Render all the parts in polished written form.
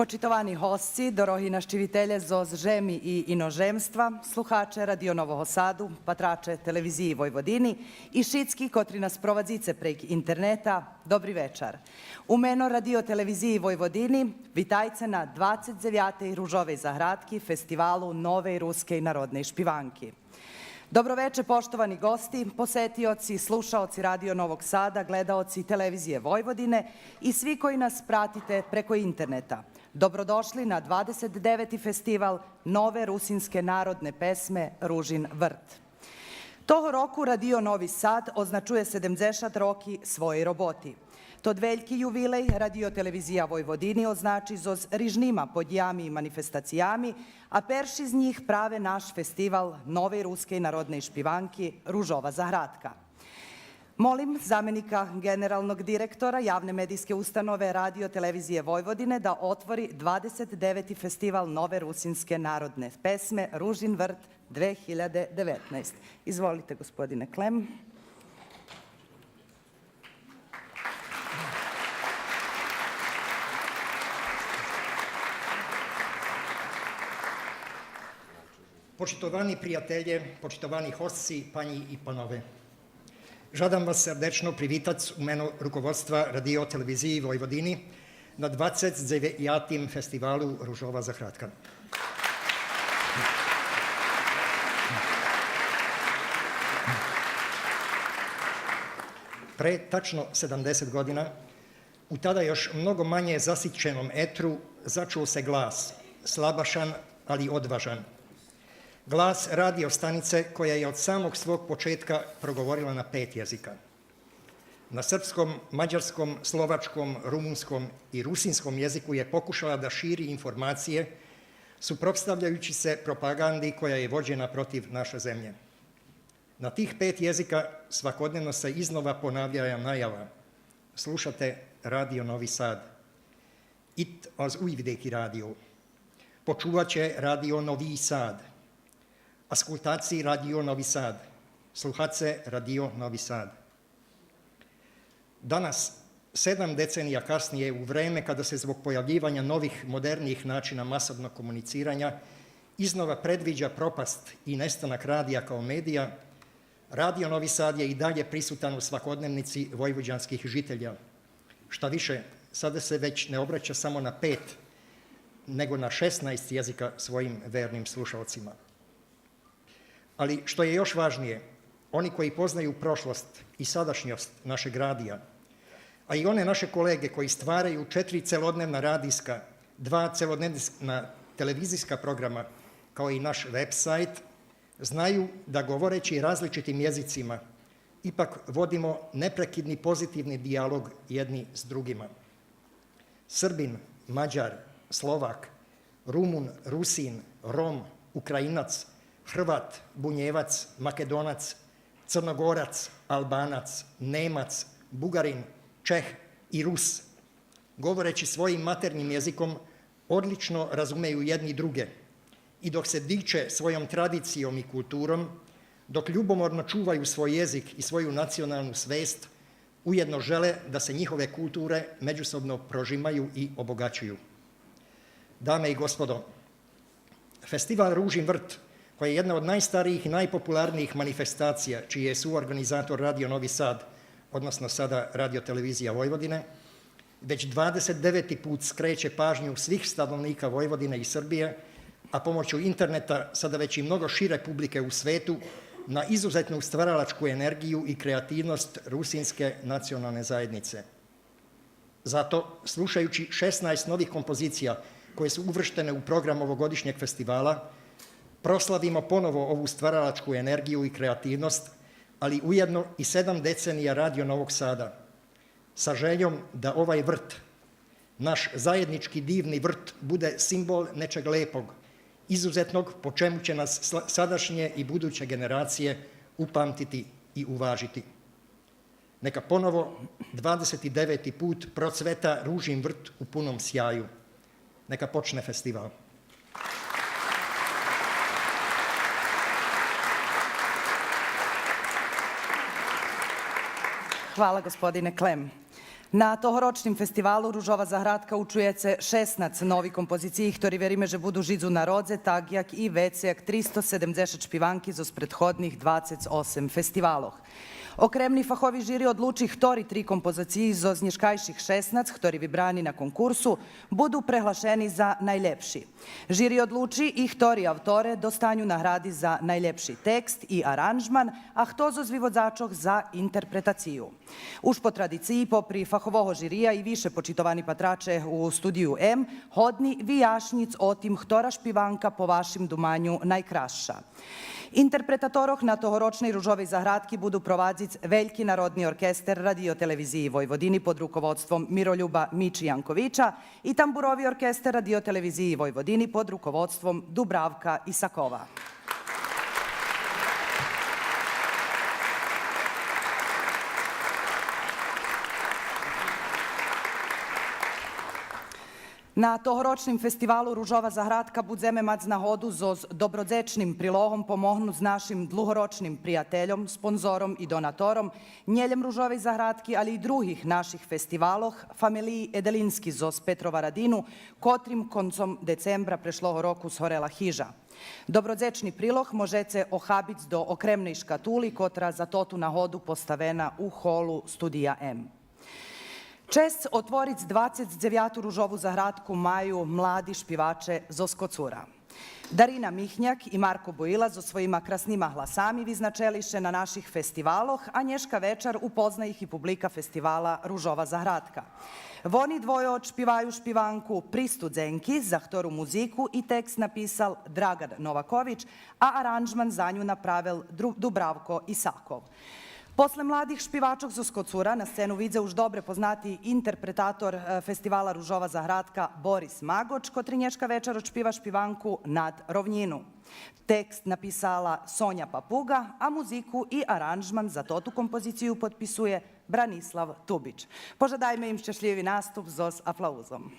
Počitovani hosci, dorohi naščivitelje zoz žemi i inožemstva, sluhače Radio Novoho Sadu, patrače televiziji Vojvodini i šitski, kotri nas provadzice prek interneta, dobri večar. U meno Radio televiziji Vojvodini vitajce na 29. Ružovej zahradki festivalu Nove ruske i narodne špivanki. Dobroveče, poštovani gosti, posetioci, slušaoci Radio Novog Sada, gledaoci televizije Vojvodine i svi koji nas pratite preko interneta. Dobrodošli na 29. festival Nove rusinske narodne pesme Ružin vrt. Toho roku Radio Novi Sad označuje 70 roki svoji roboti. Tod veljki juvilej Radio televizija Vojvodini označi zoz rižnima podjami i manifestacijami, a perši z njih prave naš festival Nove ruske i narodne špivanki Ružova zahradka. Molim zamenika generalnog direktora javne medijske ustanove Radio televizije Vojvodine da otvori 29. festival Nove rusinske narodne pesme Ružin vrt 2019. Izvolite, gospodine Klem. Počitovani prijatelje, počitovani hostci, pani i panove. Žadam vas srdečno privitac v imenu rukovodstva Radio televiziji Vojvodini na 29. festivalu Ružova zahradka. Pre tačno 70 godina, u tada još mnogo manje zasićenom etru, začuo se glas, slabašan, ali odvažan. Glas radio stanice koja je od samog svog početka progovorila na 5 jezika. Na srpskom, mađarskom, slovačkom, rumunskom i rusinskom jeziku je pokušala da širi informacije, suprotstavljajući se propagandi koja je vođena protiv naše zemlje. Na tih 5 jezika svakodnevno se iznova ponavlja najava. Slušate Radio Novi Sad. Itt az Újvidéki Rádió. Počúvače Radio Nový Sad. Askultaci Radio Novi Sad. Sluhace Radio Novi Sad. Danas, 7 decenija kasnije, u vreme kada se zbog pojavljivanja novih, modernijih načina masovnog komuniciranja iznova predviđa propast i nestanak radija kao medija, Radio Novi Sad je i dalje prisutan u svakodnevnici vojvođanskih žitelja. Šta više, sada se već ne obraća samo na 5, nego na 16 jezika svojim vernim slušalcima. Ali što je još važnije, oni koji poznaju prošlost i sadašnjost našeg radija, a i one naše kolege koji stvaraju 4 celodnevna radijska, 2 celodnevna televizijska programa, kao i naš website, znaju da govoreći različitim jezicima ipak vodimo neprekidni pozitivni dijalog jedni s drugima. Srbin, Mađar, Slovak, Rumun, Rusin, Rom, Ukrajinac, Hrvat, Bunjevac, Makedonac, Crnogorac, Albanac, Nemac, Bugarin, Čeh i Rus, govoreći svojim maternjim jezikom, odlično razumeju jedni druge i dok se diče svojom tradicijom i kulturom, dok ljubomorno čuvaju svoj jezik i svoju nacionalnu svest, ujedno žele da se njihove kulture međusobno prožimaju i obogaćuju. Dame i gospodo, festival Ružin vrt, koja je jedna od najstarijih i najpopularnijih manifestacija, čiji je suorganizator Radio Novi Sad, odnosno sada Radio televizija Vojvodine, već 29. put skreće pažnju svih stanovnika Vojvodine i Srbije, a pomoću interneta sada već i mnogo šire publike u svetu, na izuzetnu stvaralačku energiju i kreativnost rusinske nacionalne zajednice. Zato, slušajući 16 novih kompozicija koje su uvrštene u program ovogodišnjeg festivala, proslavimo ponovo ovu stvaralačku energiju i kreativnost, ali ujedno i 7 decenija Radio Novog Sada, sa željom da ovaj vrt, naš zajednički divni vrt, bude simbol nečeg lepog, izuzetnog, po čemu će nas sadašnje i buduće generacije upamtiti i uvažiti. Neka ponovo 29. put procveta Ružin vrt u punom sjaju. Neka počne festival. Hvala, gospodine Klem. Na tohoročnim festivalu Ružova zahradka učujece 16 novi kompoziciji, ktorý veríme, že budu židzu narodze, tak jak i vecejak 370 špivanki zo prethodnih 28 festivaloh. Okremni fahovi žiri odluči ktori 3 kompozaciji zo znješkajših 16, ktori vybrani na konkursu, budu prehlašeni za najljepši. Žiri odluči i ktori avtore dostanju nagradi za najljepši tekst i aranžman, a kto zo zvivodzačoh za interpretaciju. Už po tradiciji, popri fahovoho žirija i više počitovani patrače u studiju M, hodni vijašnic o tim ktora špivanka po vašim dumanju najkraša. Interpretatoroh na tohoročnej Ružovej zahradki budu provadzic Veljki narodni orkester Radio-televiziji Vojvodini pod rukovodstvom Miroljuba Miči Jankovića i tamburovi orkester Radio-televiziji Vojvodini pod rukovodstvom Dubravka Isakova. Na tohoročnim festivalu Ružova zahradka budzeme mać nahodu zoz dobrodzečnim prilohom pomohnu s našim dlugoročnim prijateljom, sponzorom i donatorom, njeljem Ružovej zahradki, ali i drugih naših festivaloh, familiji Edelinski zoz Petrova Radinu, kotrim koncom decembra prešloho roku shorela hiža. Dobrodzečni priloh možece ohabic do okremnej škatuli, kotra za totu nahodu postavena u holu studija M. Čest otvoric 29. Ružovu zahradku maju mladi špivače zo Skocura. Darina Mihnjak i Marko Bojila zo svojima krasnima hlasami vyznačeliše na naših festivaloh, a nješka večer upozna ih i publika festivala Ružova zahradka. Voni dvoje odšpivaju špivanku Pristudzenki, za ktoru muziku i tekst napisal Dragan Novaković, a aranžman za nju napravil Dubravko Isakov. Posle mladih špivačog zo Skocura na scenu vidze už dobre poznati interpretator festivala Ružova zahradka Boris Magoč, kotri nješka večer odšpiva špivanku Nad rovnjinu. Tekst napisala Sonja Papuga, a muziku i aranžman za totu kompoziciju potpisuje Branislav Tubić. Požadajme im šťastljivi nastup zos aplauzom.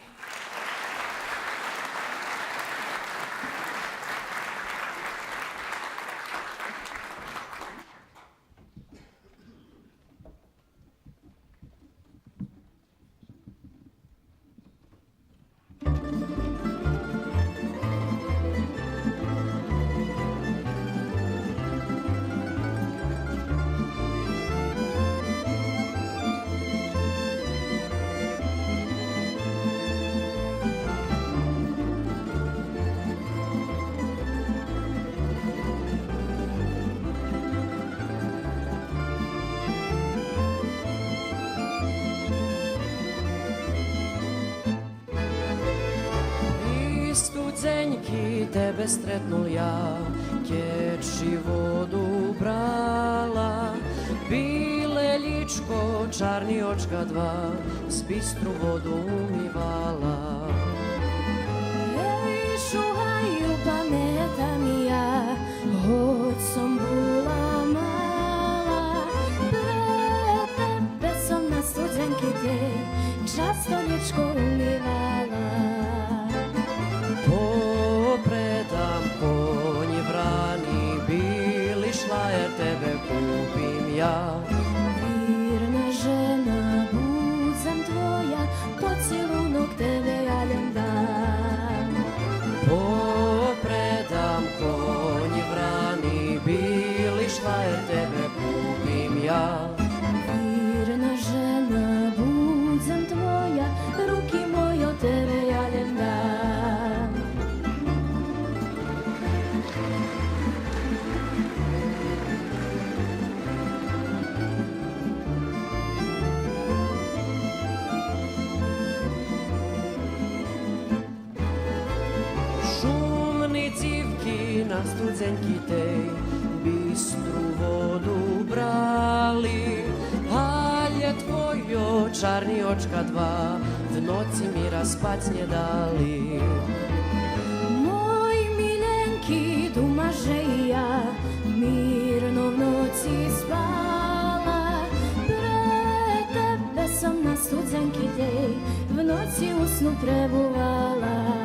Studzenjki tebe stretnul ja, kječi vodu brala, bile ličko, čarni očka dva, s bistru vodu umivala. Ej, šuhaju, pametam i ja, hoć sam bula mala, pre tebe sam na studzenki tej, často ličko umivala. Popredam konji vrani, bili šlajer tebe kupim ja. Virna žena, budem tvoja, pocilunok tebe jaljem dam. Popredam konji vrani, bili šlajer tebe kupim ja. Virna žena, budem tvoja, ruki moje od tebe jaljem dam. Na studzenjki tej bistru vodu brali, alje tvojo čarni očka dva v noci mi raspac nje dali. Moj miljenki dumaže i ja, mirno v noci spala, pre tebe sam na studzenki tej v noci u snu prebuvala.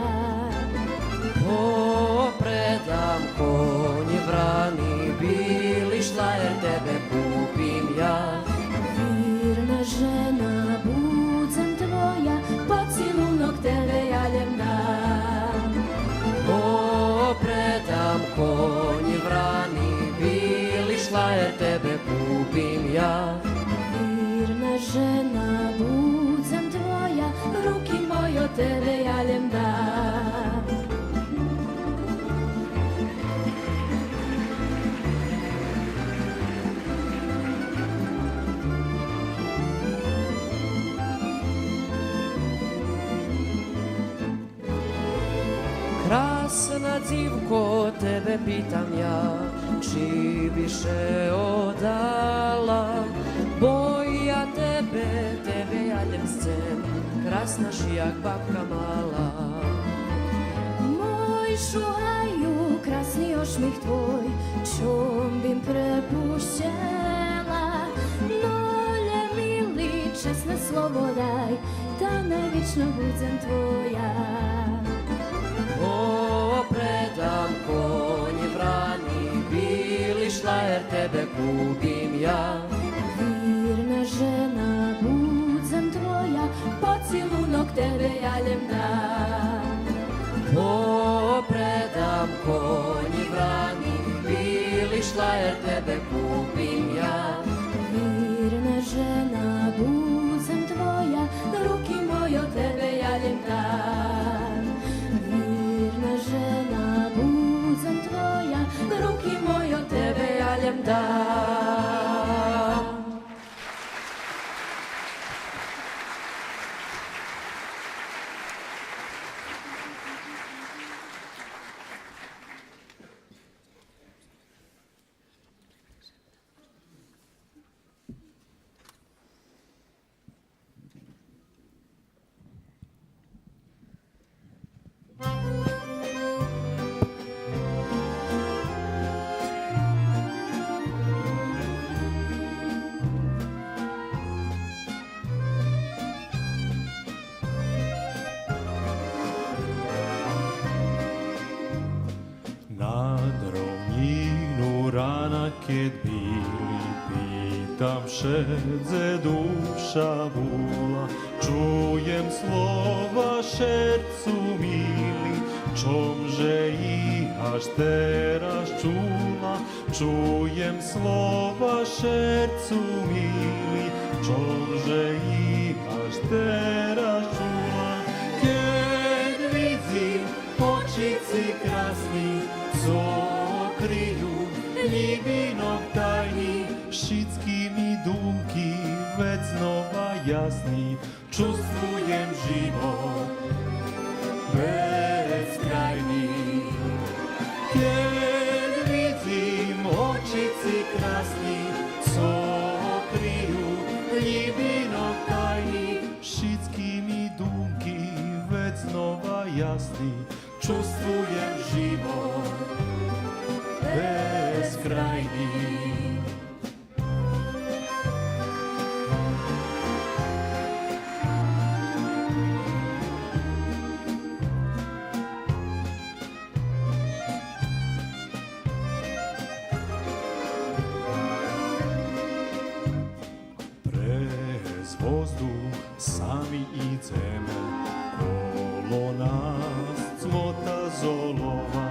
Popredam konji vrani, bili šlajer tebe kupim ja. Virna žena, tebe jaljem da. Krasna dzivko, tebe pitam ja, či biše odala, boja tebe jaljem scen, krasna šijak babka mala. Moj šuhaju, krasni ošmih tvoj, čom bim prepušćela, nolje mili, česna slobodaj, ta najvična budem tvoja. O, predam konji vrani, bili šlajer, tebe kubim ja. Virna žena, budem tvoja, pocilunok tebe jaljem dam. O, predam konji vrani, bili šlajer, tebe kupim ja. Virna žena, budem tvoja, ruki mojo tebe jaljem dam. Virna žena, budem tvoja, ruki mojo tebe jaljem dam. Nad rovninu rana keď bili, pitam šedze duša bula, čujem slova šercu mili, čomže ih až teraz čula, čujem slova šercu mili, čomže ih až teraz čula, keď vidim očici krasni, co kryju ljubinok tajni, šitski mi dumki već znova jasni, čustvujem život bezkrajni. Kad vidim očici krasni, co kryju ljubinok tajni, šitski mi dumki već znova jasni, čustvujem život bezkrajni. Prez vozduh sami ideme, kolo nas cmota zolova,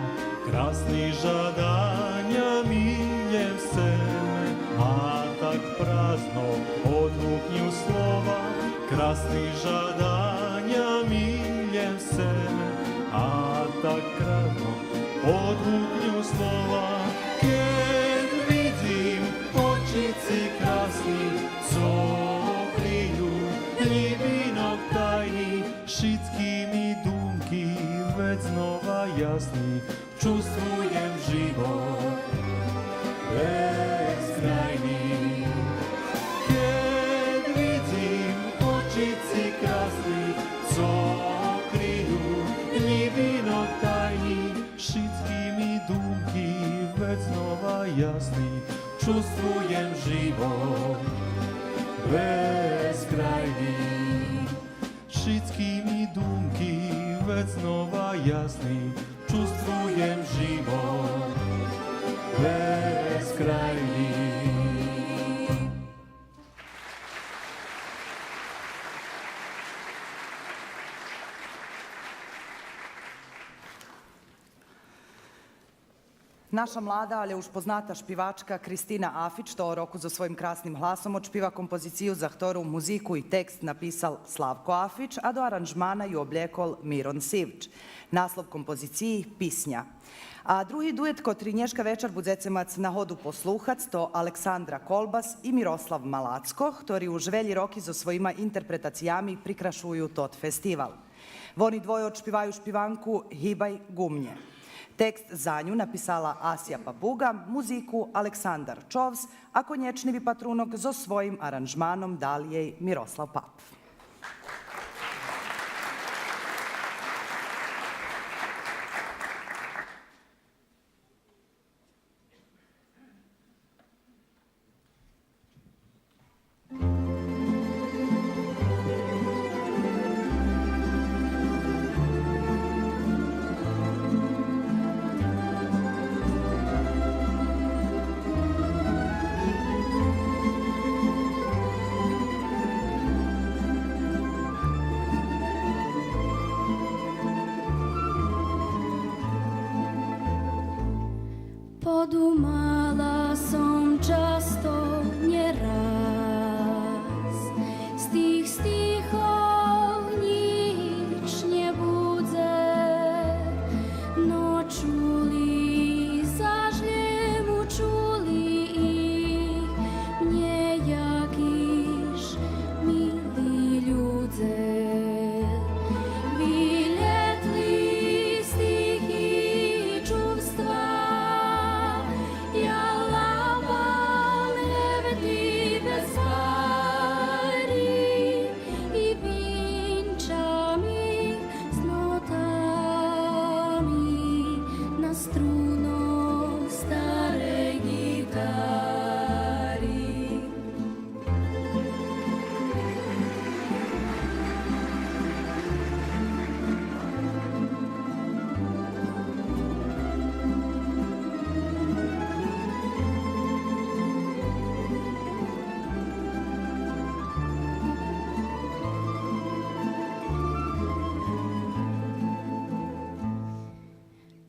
krasni žadanja miljem seme, a tak prazno odluknju slova, krasni žadanja miljem seme, a tak prazno odluknju slova. Kad vidim očici krasni, co kriju ljubinok tajni, šitski mi dumki već znova jasni, čustvujem život bezkrajni. Kad vidim očici krasni, co kriju ljubinok tajni, šitski mi dumki već znova jasni, čustvujem život bezkrajni. Šitski mi dumki već znova jasni, čustvujem život bezkrajni. Naša mlada, ali už poznata špivačka Kristina Afić to roku za svojim krasnim hlasom odšpiva kompoziciju, za ktoru muziku i tekst napisal Slavko Afić, a do aranžmana ju obljekol Miron Sivč. Naslov kompoziciji Pisnja. A drugi duet, kotri nješka večer budzecemac na hodu posluhac, to Aleksandra Kolbas i Miroslav Malacko, ktori u žvelji roki za svojima interpretacijami prikrašuju tot festival. Oni dvoje odšpivaju špivanku Hibaj gumnje. Tekst za nju napisala Asija Papuga, muziku Aleksandar Čovs, a konječnivi patrunog za svojim aranžmanom dal jej Miroslav Pap. Podumala som často nieraz z tých stichov nič nebudze, no čuli zažliemu čuli ich nejakýž milí ľudze.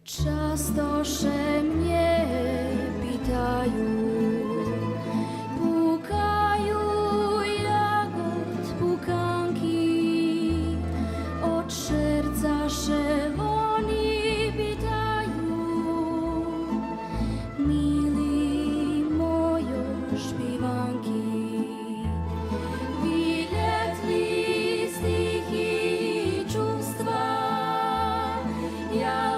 Často še mnie pytajú, pukajú jak od pukanky, od serca še oni pytajú, milí mojo špivanky. Vyletli z tichý čувства, ja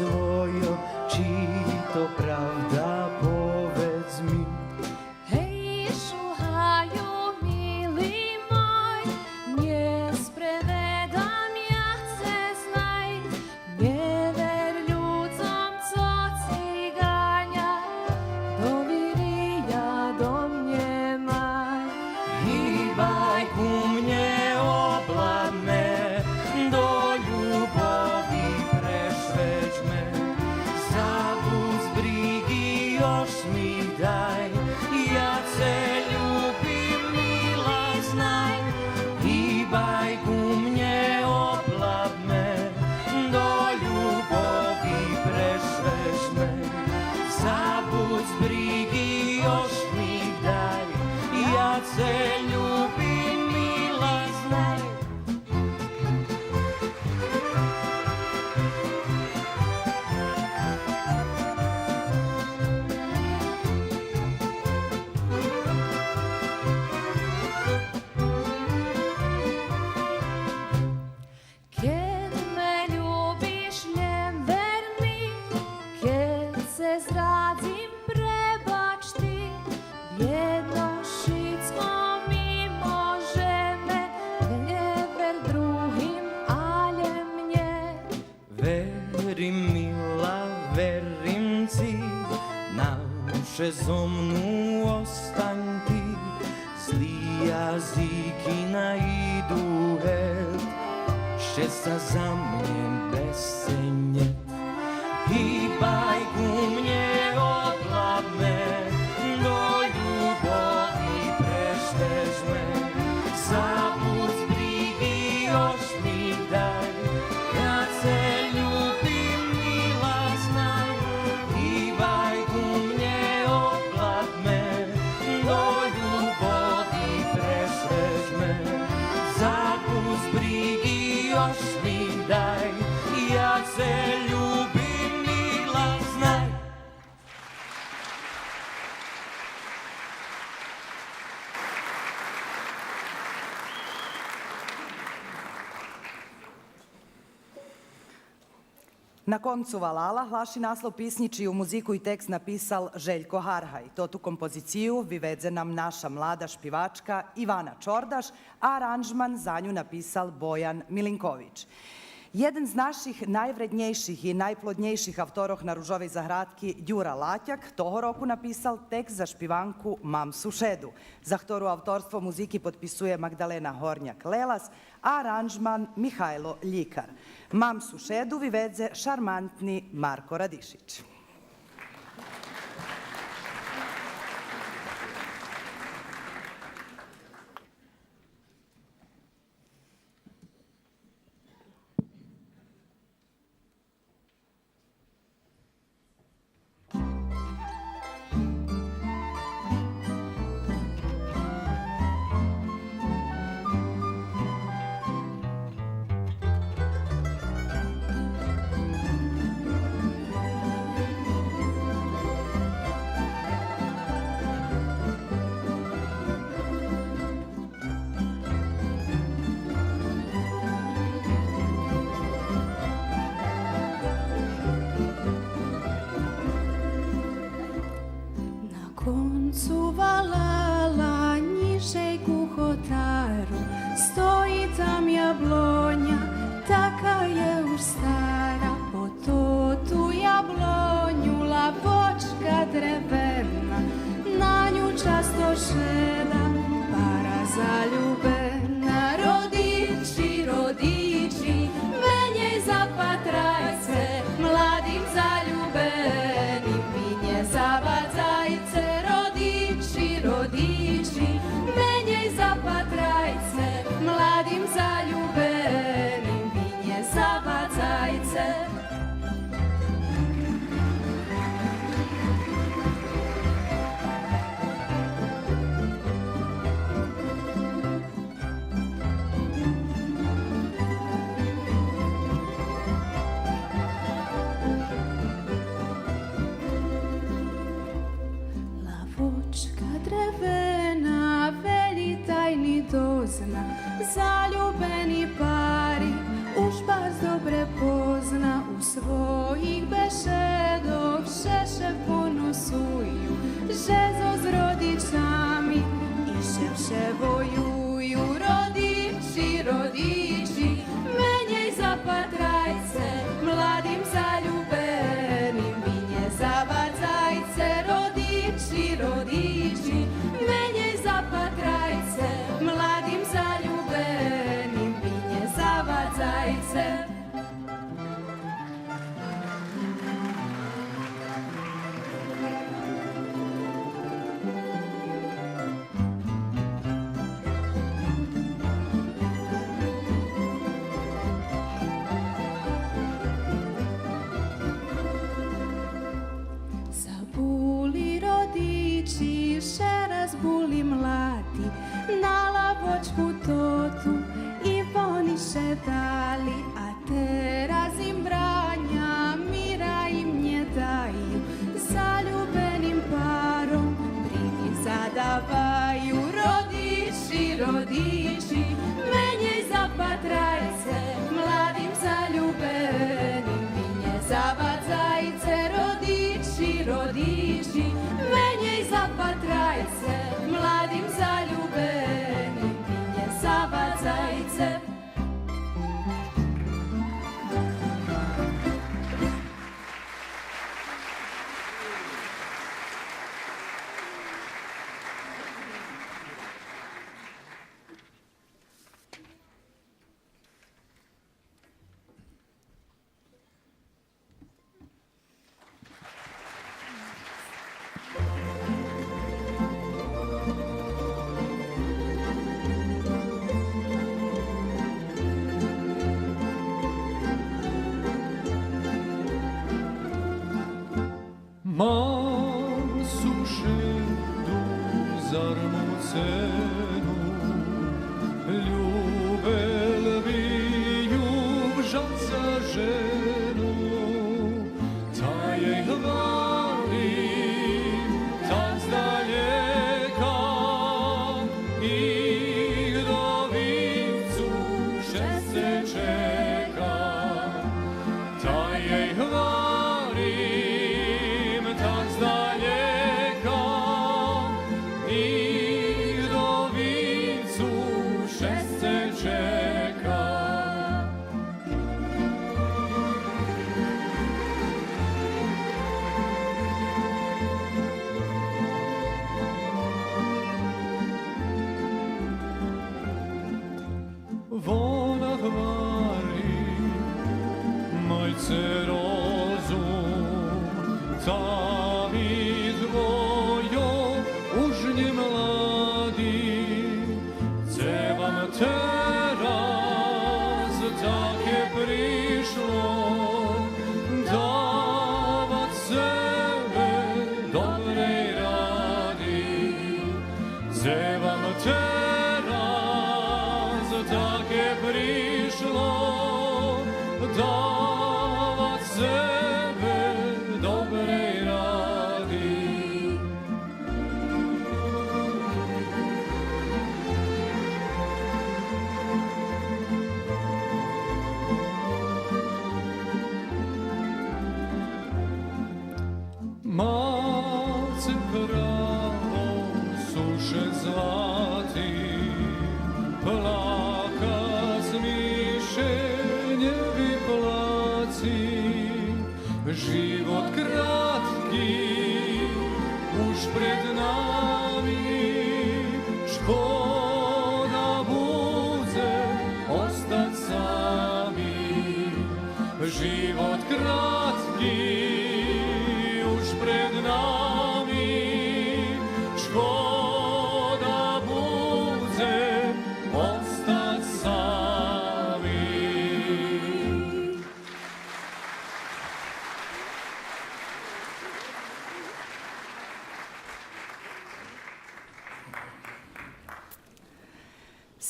svojo, či to pravda, povedz mi. Hej, šuhaju, mili moj, nie sprevedam ja se znaj, nie ver ľudzom, co cigania, doviri ja do mnie maj. Hýbaj ku mne obladne, do ljubovi prešveđme. Zabud z brigi još mi daj, ja te ljubim, mila znaj. Hýbaj ku mne obladne, do ljubovi prešveđme. Zabud z brigi još mi daj, ja te ljubim, mila znaj. Kad me ljubiš, ne ver mi, kad se zradim, prebač ti, jedno šicko mi može me, ne ver drugim, ale mnie. Verim, mila, verim ti, nauče zo mnu ostaň ti. Zlí jazyky najdu het, že sa za mne bezcenje. Hýbaj ku mne obladne, do ljubovi prešvežme. Zabud z brigy još mi daj, ja te ljubim, mila znaj. Hýbaj ku mne obladne, do ljubovi prešvežme. Zabud z brigy još mi daj, ja te ljubim, mila znaj. Na koncu Valala hlaši naslov pisnji čiju muziku i tekst napisal Željko Harhaj. To tu kompoziciju vyvedze nam naša mlada špivačka Ivana Čordaš, a aranžman za nju napisal Bojan Milinković. Jeden z naših najvrednejših i najplodnejših avtoroh na Ružovej zahradki, Ďura Laťak, toho roku napisal tekst za špivanku Mamsu Šedu, za ktoru autorstvo muziki potpisuje Magdalena Hornjak-Lelas, a aranžman Mihajlo Ljikar. Mamsu Šedu vyvedze šarmantni Marko Radišić. Koncu Valala, nižej ku hotaru, stoji tam jablonja, taka je už stara. Po to tu jablonju lavočka drevena, na nju často šeda para zaljubena. Rodiči, rodiči, menjej zapatrajce, mladim zaljubenim vinje zavadzajce. Rodiči, rodiči, menjej zapatrajce, mladim zaljubenim vinje zavadzajce. Drevena, veli tajni dozna, zaljubeni pari, už baš dobre pozna, u svojih bešedovšeše ponosuju, žezo s rodičami i ševše vojuju. Rodiči, rodiči, menjej zapatrajce, mladim zaljubenim vinje zavadzajce. Rodiči, rodiči, menjej zapatrajce, mladim zaljubenim vinje zavadzajce. Zabuli rodiči, šeraz buli mladi, na lavočku totu i voniše dali, a teraz im branja mira im nje daju, zaljubenim parom brigi zadavaju. Rodiči, rodiči, menjej zapatrajce, mladim zaljubenim vinje zavadzajce. Rodiči, rodiči, menjej zapatrajce, mladim zaljubenim vinje zavadzajce. Mam sušedu zarmucenu, ljubel biju žalca ženu, ta jej hvali, tak z daljeka, i vdovicu šest se čeka, ta jej hvali. Vona hvari, majce rozum, ta mi dvojo užnje mladi, ce vam teraz tak je prišlo, davat sebe dobrej radi, ce vam tak je prišlo, davat sebe dobrej radi. Mace pravo suše zlati,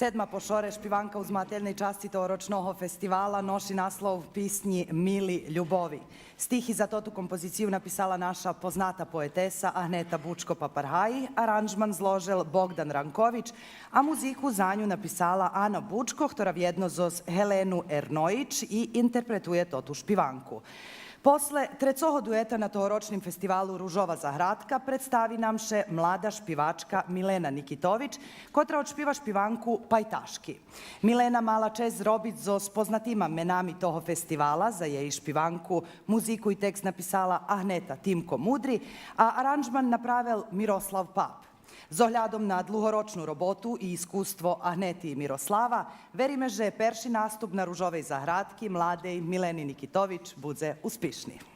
Sedma pošore špivanka uzmateljnej časti tooročného festivala noši naslov pisnji Mili ljubovi. Stih za totu kompoziciju napisala naša poznata poetesa Ahneta Bučko-Paparhaji, aranžman zložel Bogdan Ranković, a muziku za nju napisala Ana Bučko, ktora vjedno zoz Helenu Ernojić i interpretuje totu špivanku. Posle trecoho dueta na tooročnim festivalu Ružova Zahradka predstavi nam še mlada špivačka Milena Nikitović, kotra odšpiva špivanku Pajtaški. Milena mala čez robic zo spoznatima menami toho festivala, za jej špivanku muziku i tekst napisala Ahneta Timko Mudri, a aranžman napravil Miroslav Pap. Z ohľadom na dlhoročnú robotu i iskustvo Ahneti i Miroslava, verime, že perši nastup na Ružovej Zahradki mladej Mileni Nikitović bude uspišný.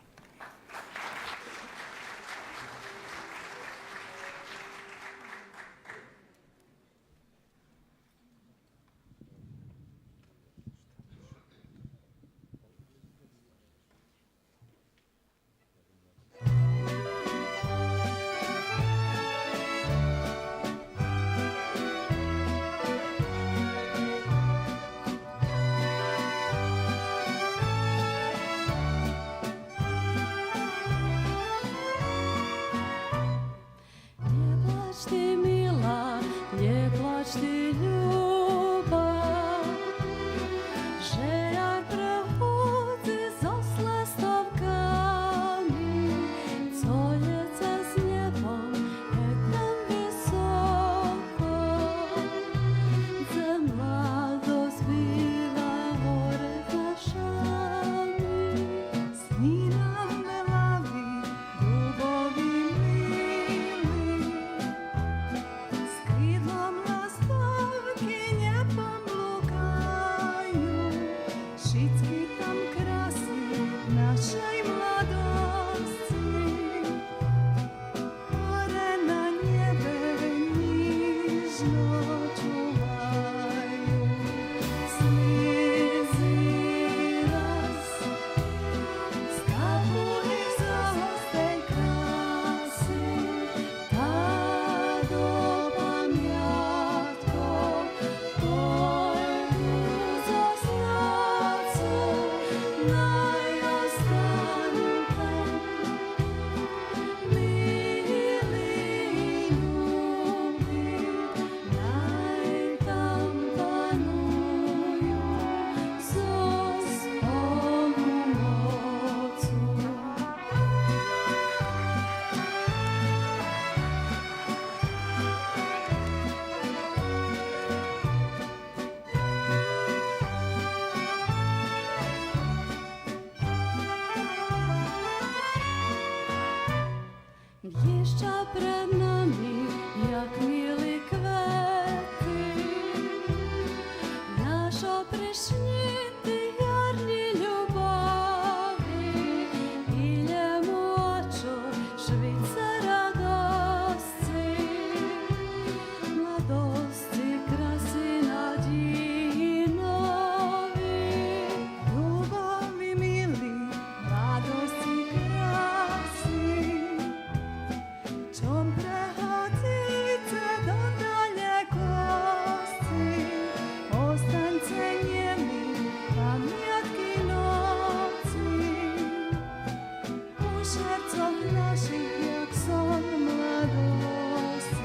Naszych jak son mladosti.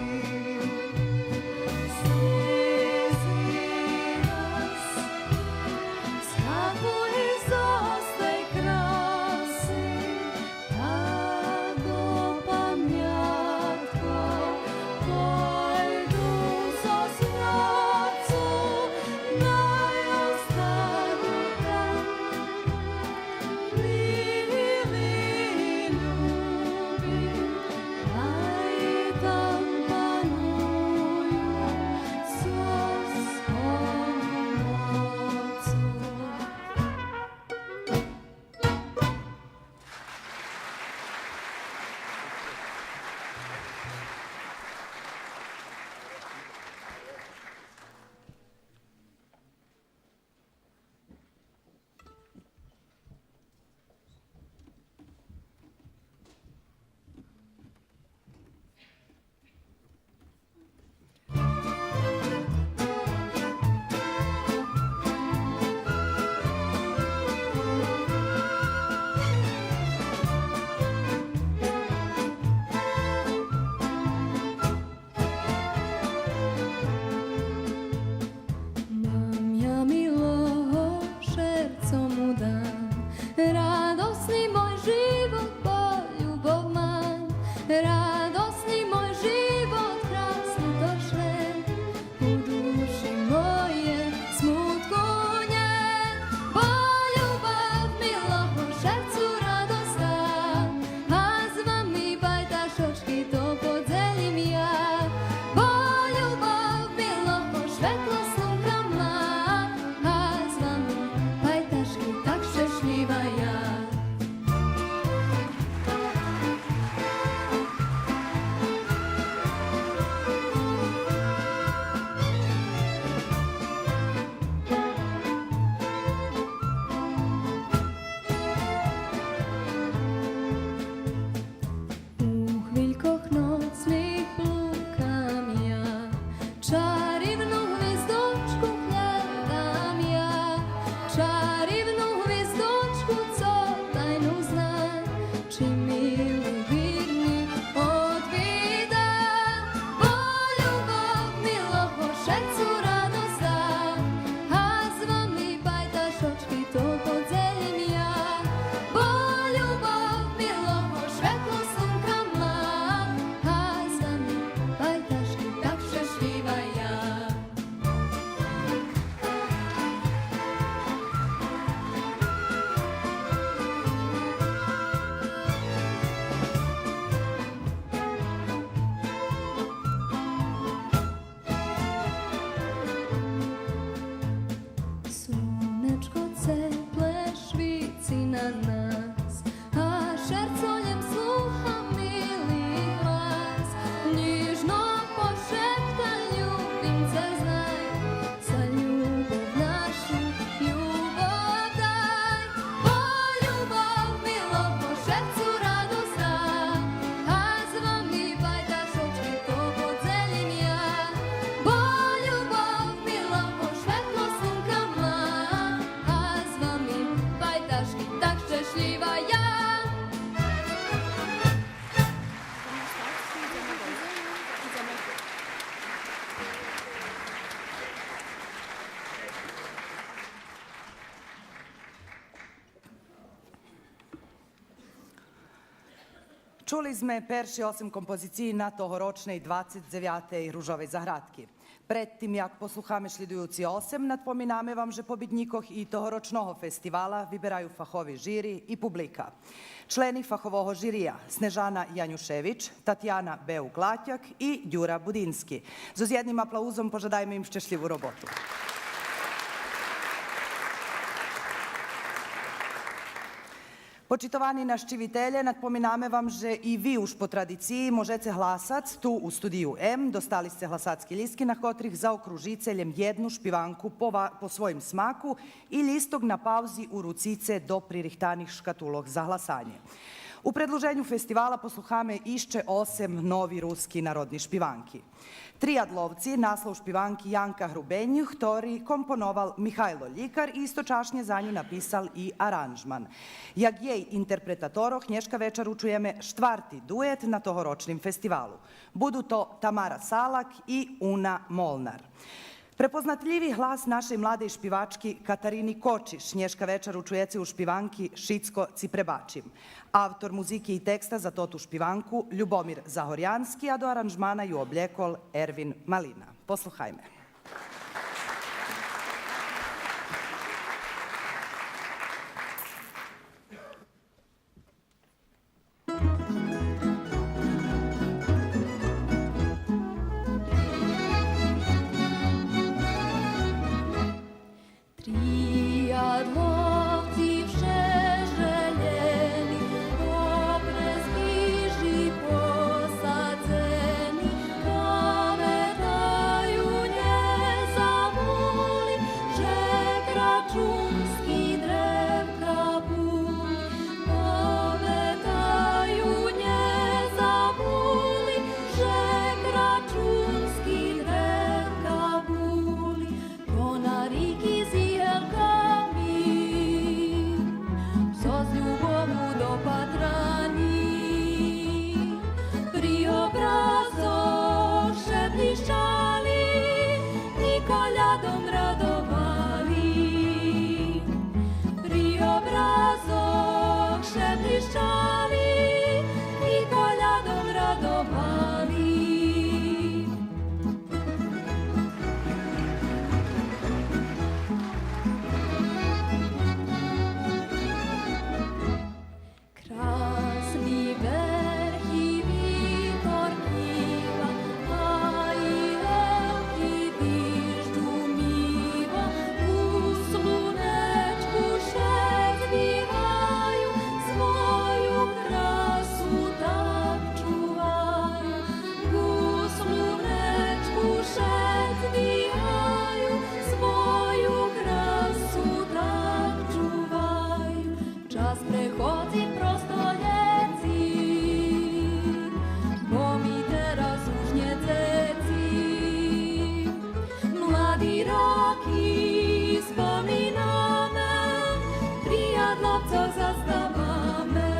Čarivnu hvizdočku gledam ja, čarivnu hvizdočku, co tajnu zna, čim mili virni odvida. Bo ljubov miloho šercu radost da, a s vami bajtašočki to podzelim ja. Bo ljubov miloho švetlo slunka mla, a s vami bajtaški tak šešljiva ja. Sunečko ceple švici na nas, a šercoljem sluha mili glas. Njižno pošepta ljubimce znaj, za ljubav našu ljubav daj. Bo ljubav milo po šercu radost da, a s vami bajtašočki to podzelim ja. Bo ljubav milo po švetlo slunka mla, a s vami bajtaški tak šešljiva ja. Čuli sme перші 8 композицій на тогорочний 29-й Ружовій заградки. Перед тим, як послухаме слідуючі 8, надпомінаме вам, že побіднікох і тогорочного фестивала вибирають фахові жирі і публіка. Члени фахового жирія Снежана Янюшевич, Татьяна Беуклатяк і Дюра Будинський. З одним аплаузом пожадаємо їм щасливу роботу. Počitovani naščivitelje, nadpominame vam, že i vi už po tradiciji možete glasac tu u studiju M. Dostali ste glasatski listki na kotrih zaokružiteljem jednu špivanku po svojim smaku i listog na pauzi u rucice do pririhtanih škatulog za glasanje. U predloženju festivala posluhame išće 8 novi ruski narodni špivanki. Trijadlovci, naslov špivanki Janka Hrubenju, ktorý komponoval Mihajlo Ljikar i istočašnje za nju napisal i aranžman. Jak jej interpretatoroh, Nješka večer učujeme štvrti duet na tohoročnim festivalu. Budu to Tamara Salak i Una Molnar. Prepoznatljivi glas našej mladej špivački Katarini Kočiš, Nješka večer učujece u špivanki Šicko Ciprebačim. Autor muzike i teksta za totu špivanku Ljubomir Zahorjanski, a do aranžmana ju obljekol Ervin Malina. Posluhajme. Trijadlovci všeželjeni, oprez bliži posadzeni, pometaju nje Mladi roki spominame, prijadlovco zastavame.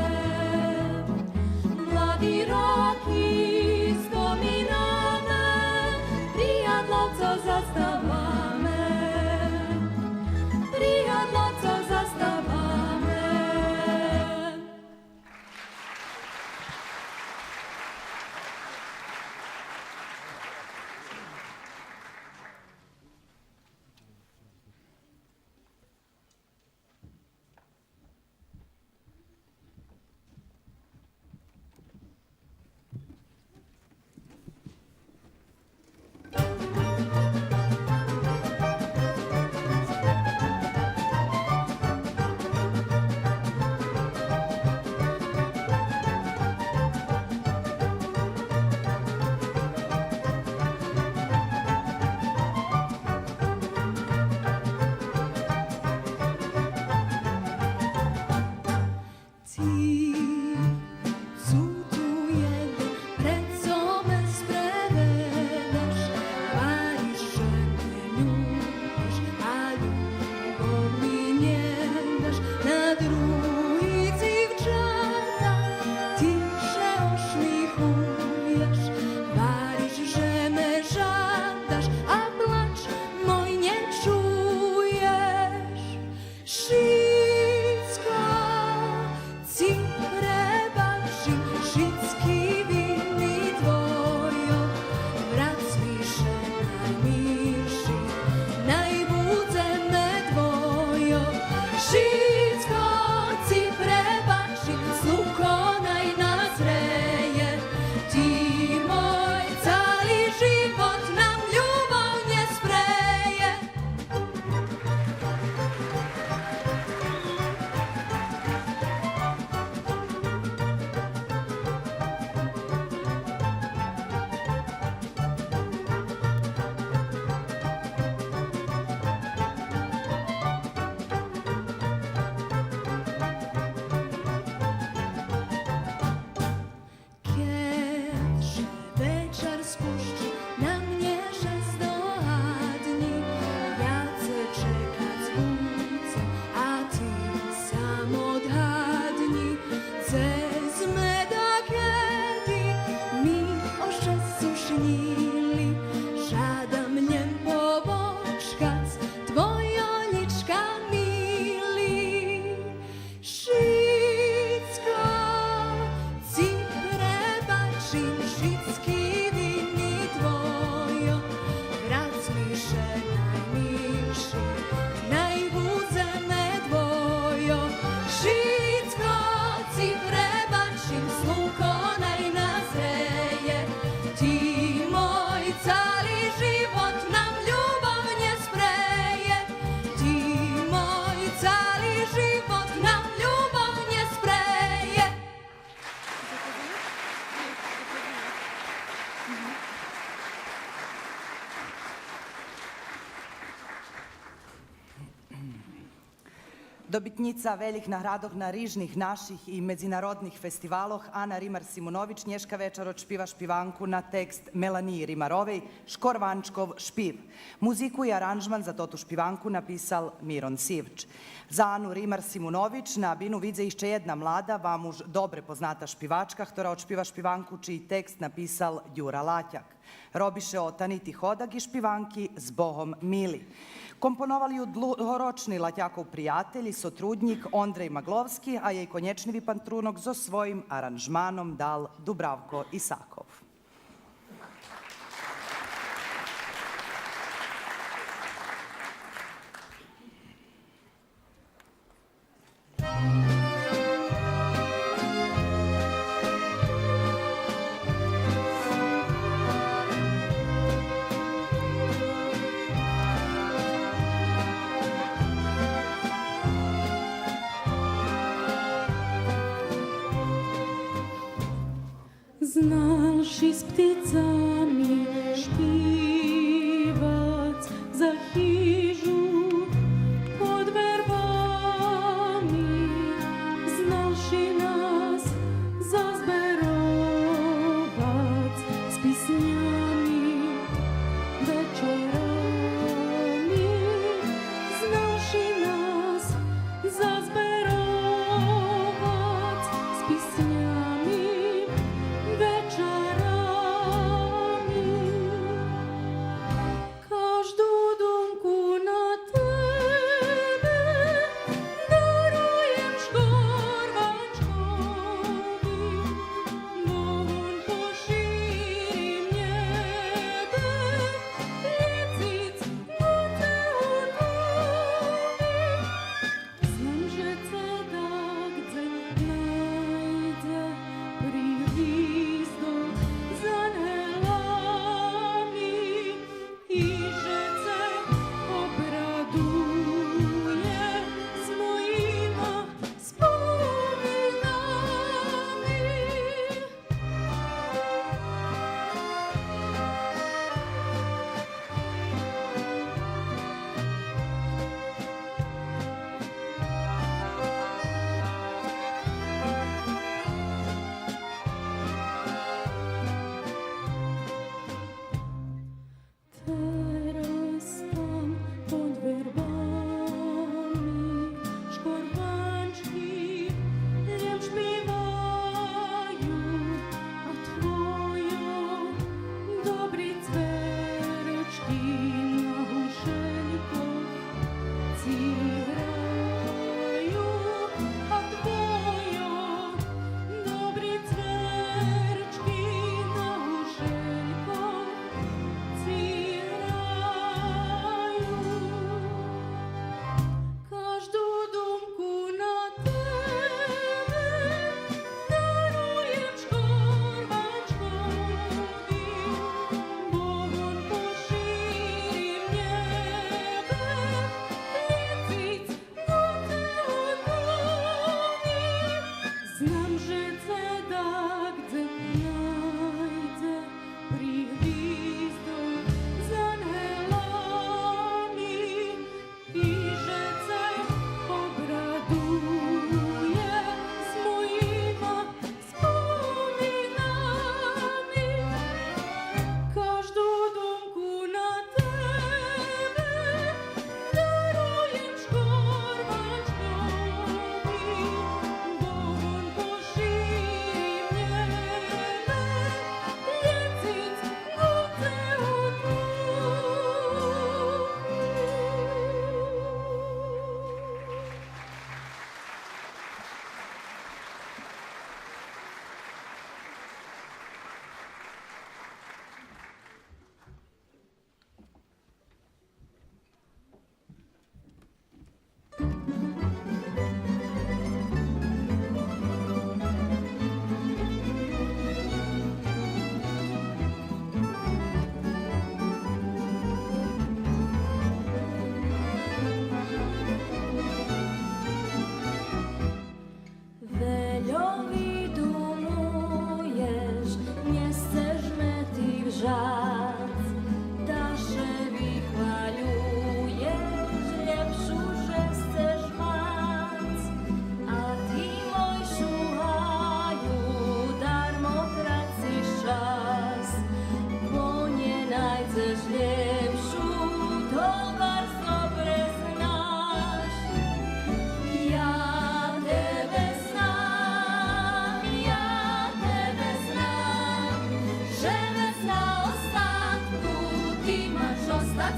Mladi roki spominame, prijadlovco zastavame. Prijadlovco zastavame. Ti cutuje pred some sprevedaš, variš že me ljubiš, a ljubov mi nje daš. Na drugih divčata tiše ošmihuješ, variš že me žadaš, a plač moj nje čuješ. Šicko ci prebačim, šicki vini tvojo, vrat sviše najmiši, najbudze me tvojo. Šicko ci prebačim, sluko najnazreje, ti moj cali život nam ljubavnje spreje. Kiedy się wieczór spuści, na mnie żezdo dni, ja chcę czekać ulicy, a ty sam odgadnij. Zezme da kiedy mi o szczęściu śnili, żada mnie poboczkać, twoja liczka mili. Šicko ci prebačim, šicki vini tvojo, vrat smiše najmiši, najbudze me tvojo. Šicko ci prebačim, sluko najnazreje, ti moj cali život nam ljubavnje spreje. Ti moj cali život nam ljubavnje spreje. Dobitnica velikih nagradov na rižnih naših i međunarodnih festivaloh Ana Rimar-Simonović nješka večer odšpiva špivanku na tekst Melaniji Rimarovej Škorvančkov špiv. Muziku i aranžman za totu špivanku napisal Miron Sivč. Za Anu Rimar-Simonović na binu vidze išće jedna mlada, vam už dobre poznata špivačka, ktora odšpiva špivanku čiji tekst napisal Đura Latjak. Robiše o Taniti Hodag i špivanki S Bohom mili. Komponovali ju dlugoročni Latjakov prijatelj i sotrudnjik Ondrej Maglovski, a jej konječnivi pantrunog zo svojim aranžmanom dal Dubravko Isakov. Znaš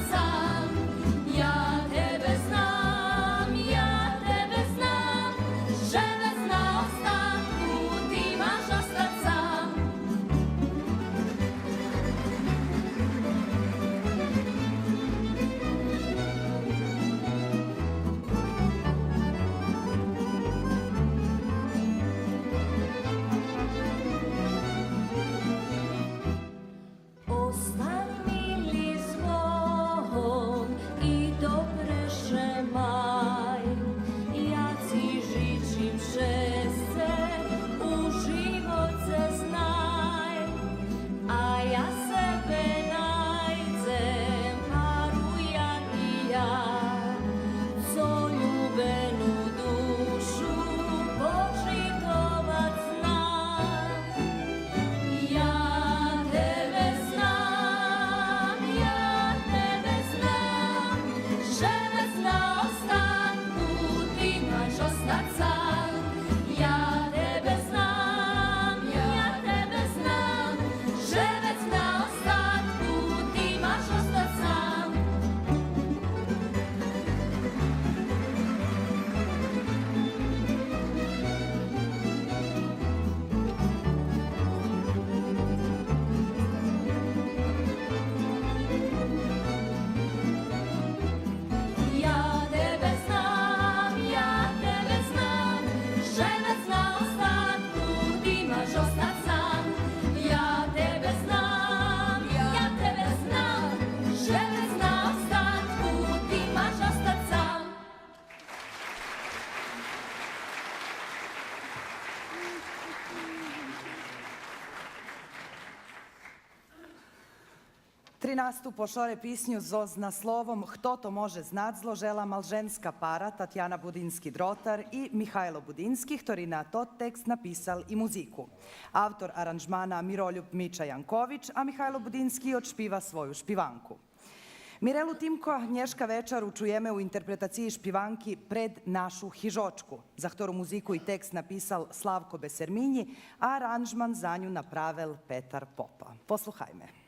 sam. Ja tebe znam, že bez na ostatku ti maš ostat sam. Ostan mili s Bohom i dobre šemaj. Ja ci žičim šesce, u život se znaj. A ja sebe najdzem, Marujan i ja, co ljubenu dušu počitovat znam. Ja tebe znam, že bez na ostatku ti maš ostat sam. Ja tebe znam, že bez na ostatku ti maš ostat sam. Ja tebe znam, že bez na ostatku ti maš ostat sam. Ja tebe znam, že bez na ostatku ti maš ostat sam. Trinastu pošore pisnju z naslovom Kto to može znat zložela malženska para Tatjana Budinski-Drotar i Mihajlo Budinski, ktorý na to tekst napisal i muziku. Autor aranžmana Miroljub Miča Janković, a Mihajlo Budinski odšpiva svoju špivanku. Mirelu Timko dneška večer učujeme u interpretaciji špivanki Pred našu hižočku, za ktoru muziku i tekst napisal Slavko Beserminji, a aranžman za nju napravil Petar Popa. Posluhajme.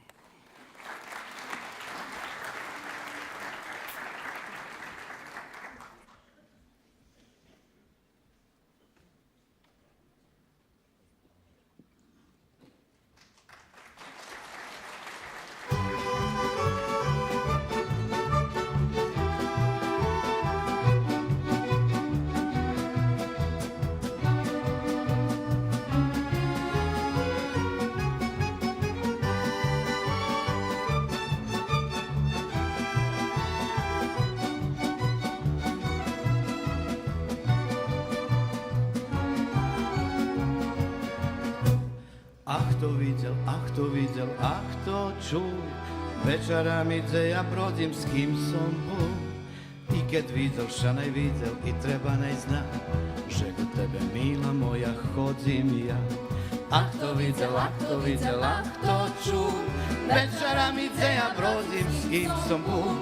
to vidjel, to čul. Večeram ide, ja brodim s kim som bol. I kad videl, ša naj videl i treba naj zna, že kod tebe, mila moja, hodim ja. To videl, to čul. Večeram ide, ja brodim s kim som bol.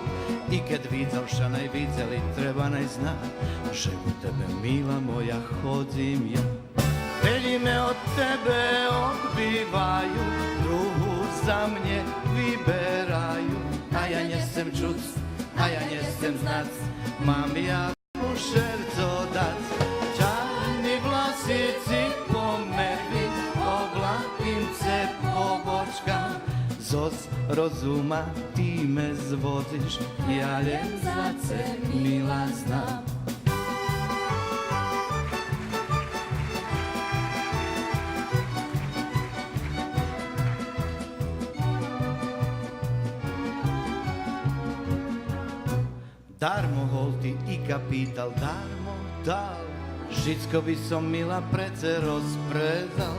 I kad videl, ša naj videl i treba naj zna, že kod tebe, mila moja, hodim ja. Velji me od tebe odbivaju, drugu za mnje vyberaju. A ja njesem čuc, a ja njesem znac, mam ja u šerco dac. Čarni vlasici po mervi, oblapimce po bočkam. Zoz rozuma, ti me zvodiš, ja ljem za ce mila znam. Darmo holti i kapital, darmo dal. Žickovi som mila prece rozpredal.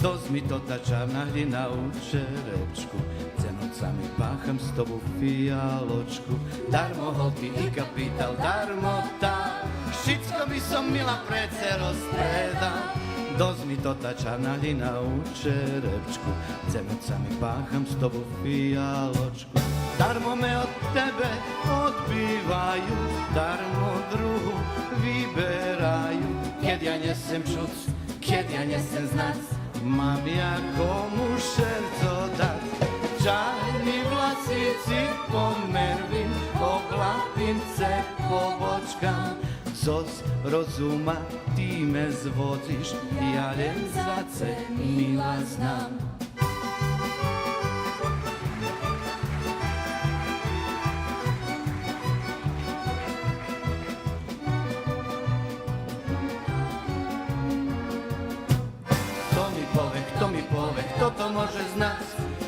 Dozmi to ta čarna hlina u čerečku, cenocami paham s tobu fijaločku. Darmo holti i kapital, darmo dal. Žickovi som mila prece rozpredal. Dozmi to ta čarna hlina u čerečku, cenocami paham s tobu fijaločku. Darmo me od tebe odbivaju, darmo drugu vyberaju. Kjed ja njesem čuc, kjed ja njesem znac, mam ja komu šerco dat. čarni vlasici pomervim, oblapince pobočkam. Zoz rozuma ti me zvodiš, ja ljezace mila znam. To mi poveh, to može znat,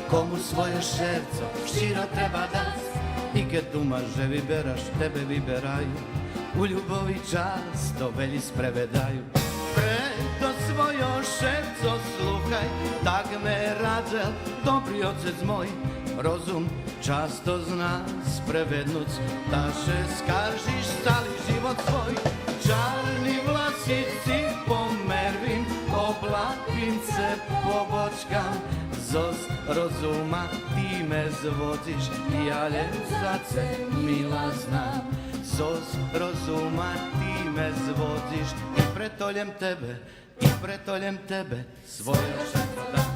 komu svoje šerco širo treba dat. I kad tumaže vyberaš, tebe vyberaju, u ljubovi často velji sprevedaju. Preto svojo šerco sluhaj, tak me radzel, dobri ocec moj, rozum často zna sprevednuc, da še skaržiš stali život svoj. Čarni vlasici pomervim, oblapince pobočkam, zoz rozuma ti me zvodiš, ja ljezace mila znam. Zoz rozuma ti me zvodiš i pretoljem tebe svoje šerco dam.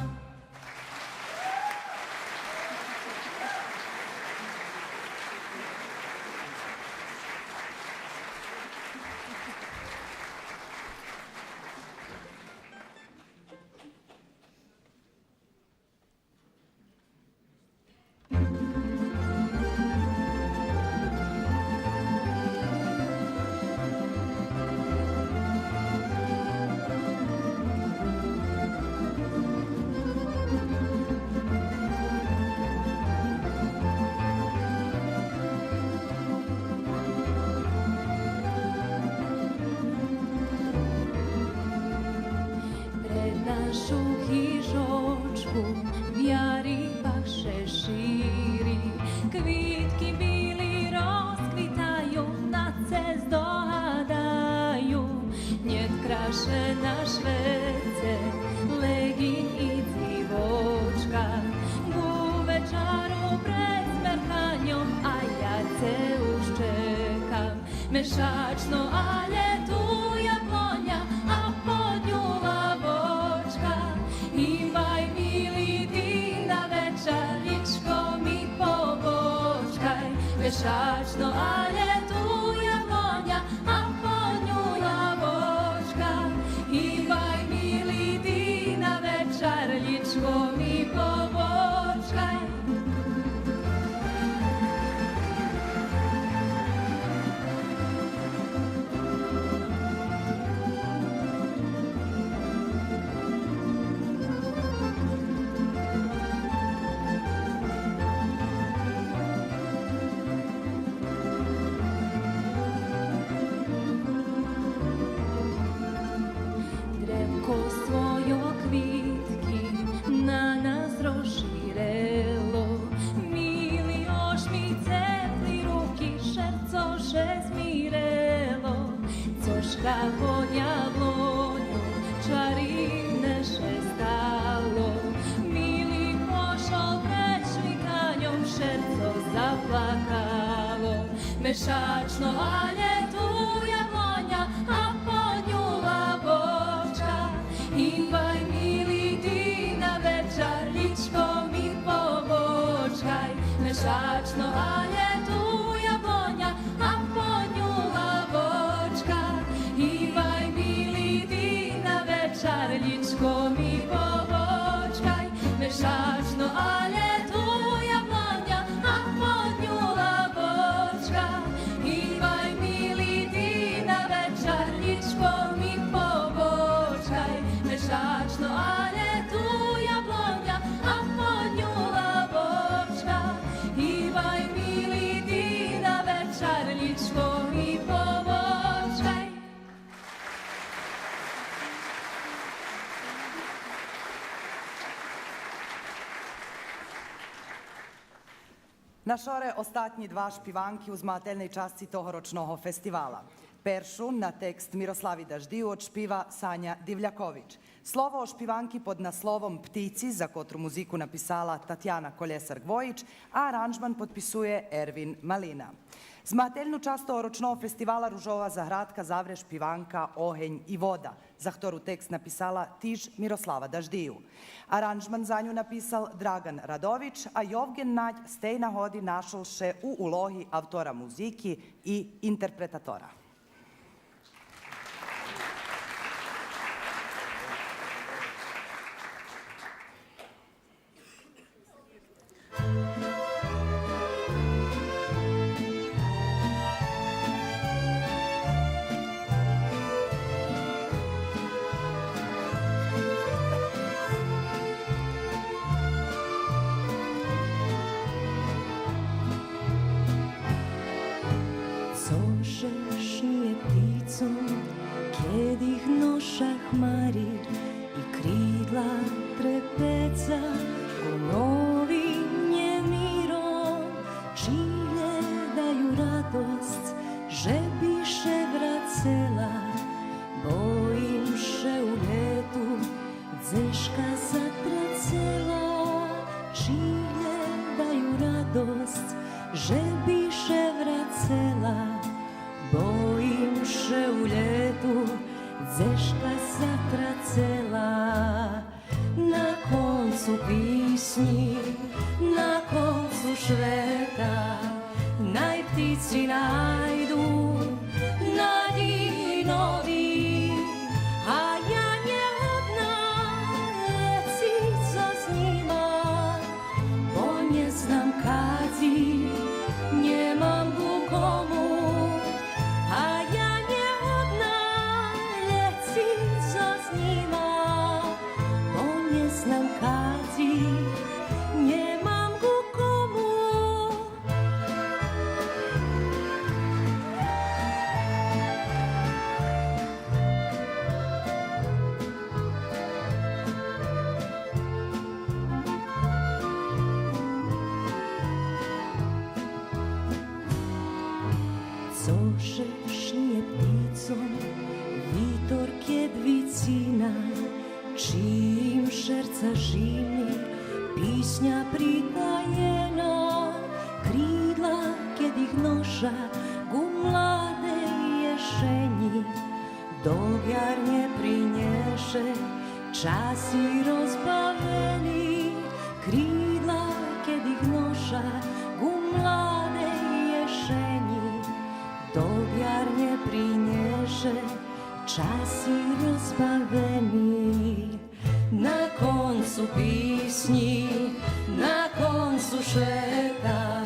Našu hižočku vjari paše širi, kvitki bili rozkvitaju, na cest dohadaju, njet kraše na švece, legin i divočka, u večaru pred smerkanjom, a ja te už čekam, mešačno, ale tu jablonja, a pod nju imbaj mili ti na večaričko mi pobočkaj, vešačno, ale tu jablonja, a pod nju jabočka. Imbaj mili ti na večaričko mi pobočkaj. Pod jablonju čarine še stalo, mili pošol pred švikanjom, šerco zaplakalo. Mešačno, ale tu jablonja, a pod nju labočka. Imbaj mili ti na večarličko mi pobočkaj. Mešačno, ale tu jablonja, a pod nju labočka. Imbaj mili ti na večarličko mi pobočkaj. Mešačno, ale tu jablonja, a pod nju labočka. Imbaj mili ti na večarličko mi pobočkaj. Mešačno, ale tu jablonja, a pod nju labočka. Imbaj mili ti na večarličko mi pobočkaj. Na šore ostatні dva špivanki u zmatelnej časci tohoročnog festivala. Peršu na tekst Miroslavi Daždiju odšpiva Sanja Divljaković. Slovo o špivanki pod naslovom Ptici, za kotru muziku napisala Tatjana Koljesar-Gvojić, a aranžman potpisuje Ervin Malina. Zmateljnu čast tohoročnog festivala Ružova Zahradka zavre špivanka Ohenj i voda, za ktoru tekst napisala Tiž Miroslava Daždiju. Aranžman za nju napisal Dragan Radovič, a Jovgen Naď stej nahodi našel še u ulohi avtora muziki i interpretatora. Cožeš nije pticom, kjedih noša hmari i kridla trepeca ko novinje mirom, čine daju radost, že biše vracela, bojimše u letu, dzeška zatracela, čine daju radost, že biše vracela, bojimše u ljetu, dzeška zatracela. Na koncu pisnji, na koncu šveta, naj ptici najdu, nadi novi, a ja nje odna lecica s njima, bo nje znam kadzi, nje mam gu komu, a ja nje odna lecica s njima, bo nje znam kadzi, nje mam gu komu. Cožeš nije pticom, vitor kjedvicina, čijim šerca živni, pisnja pritajena, kridla kjedih noša, gu mlade ješenji, dovjarnje prinješe, časi rozbaveni, kridla kjedih noša, gu mlade ješenji, dovjarnje prinješe, časi rozbaveni. Na koncu pisnji, na koncu šeta,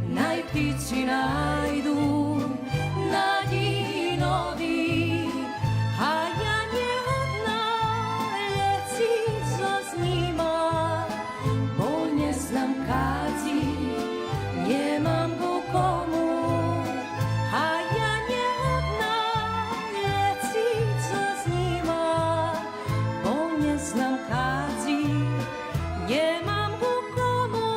naj ptici najdu, nadi novi, a ja nje odna lecica s njima, bo nje znam kadzi, nje mam go komu, a ja nje odna lecica s njima, bo nje znam kadzi, nje mam go komu.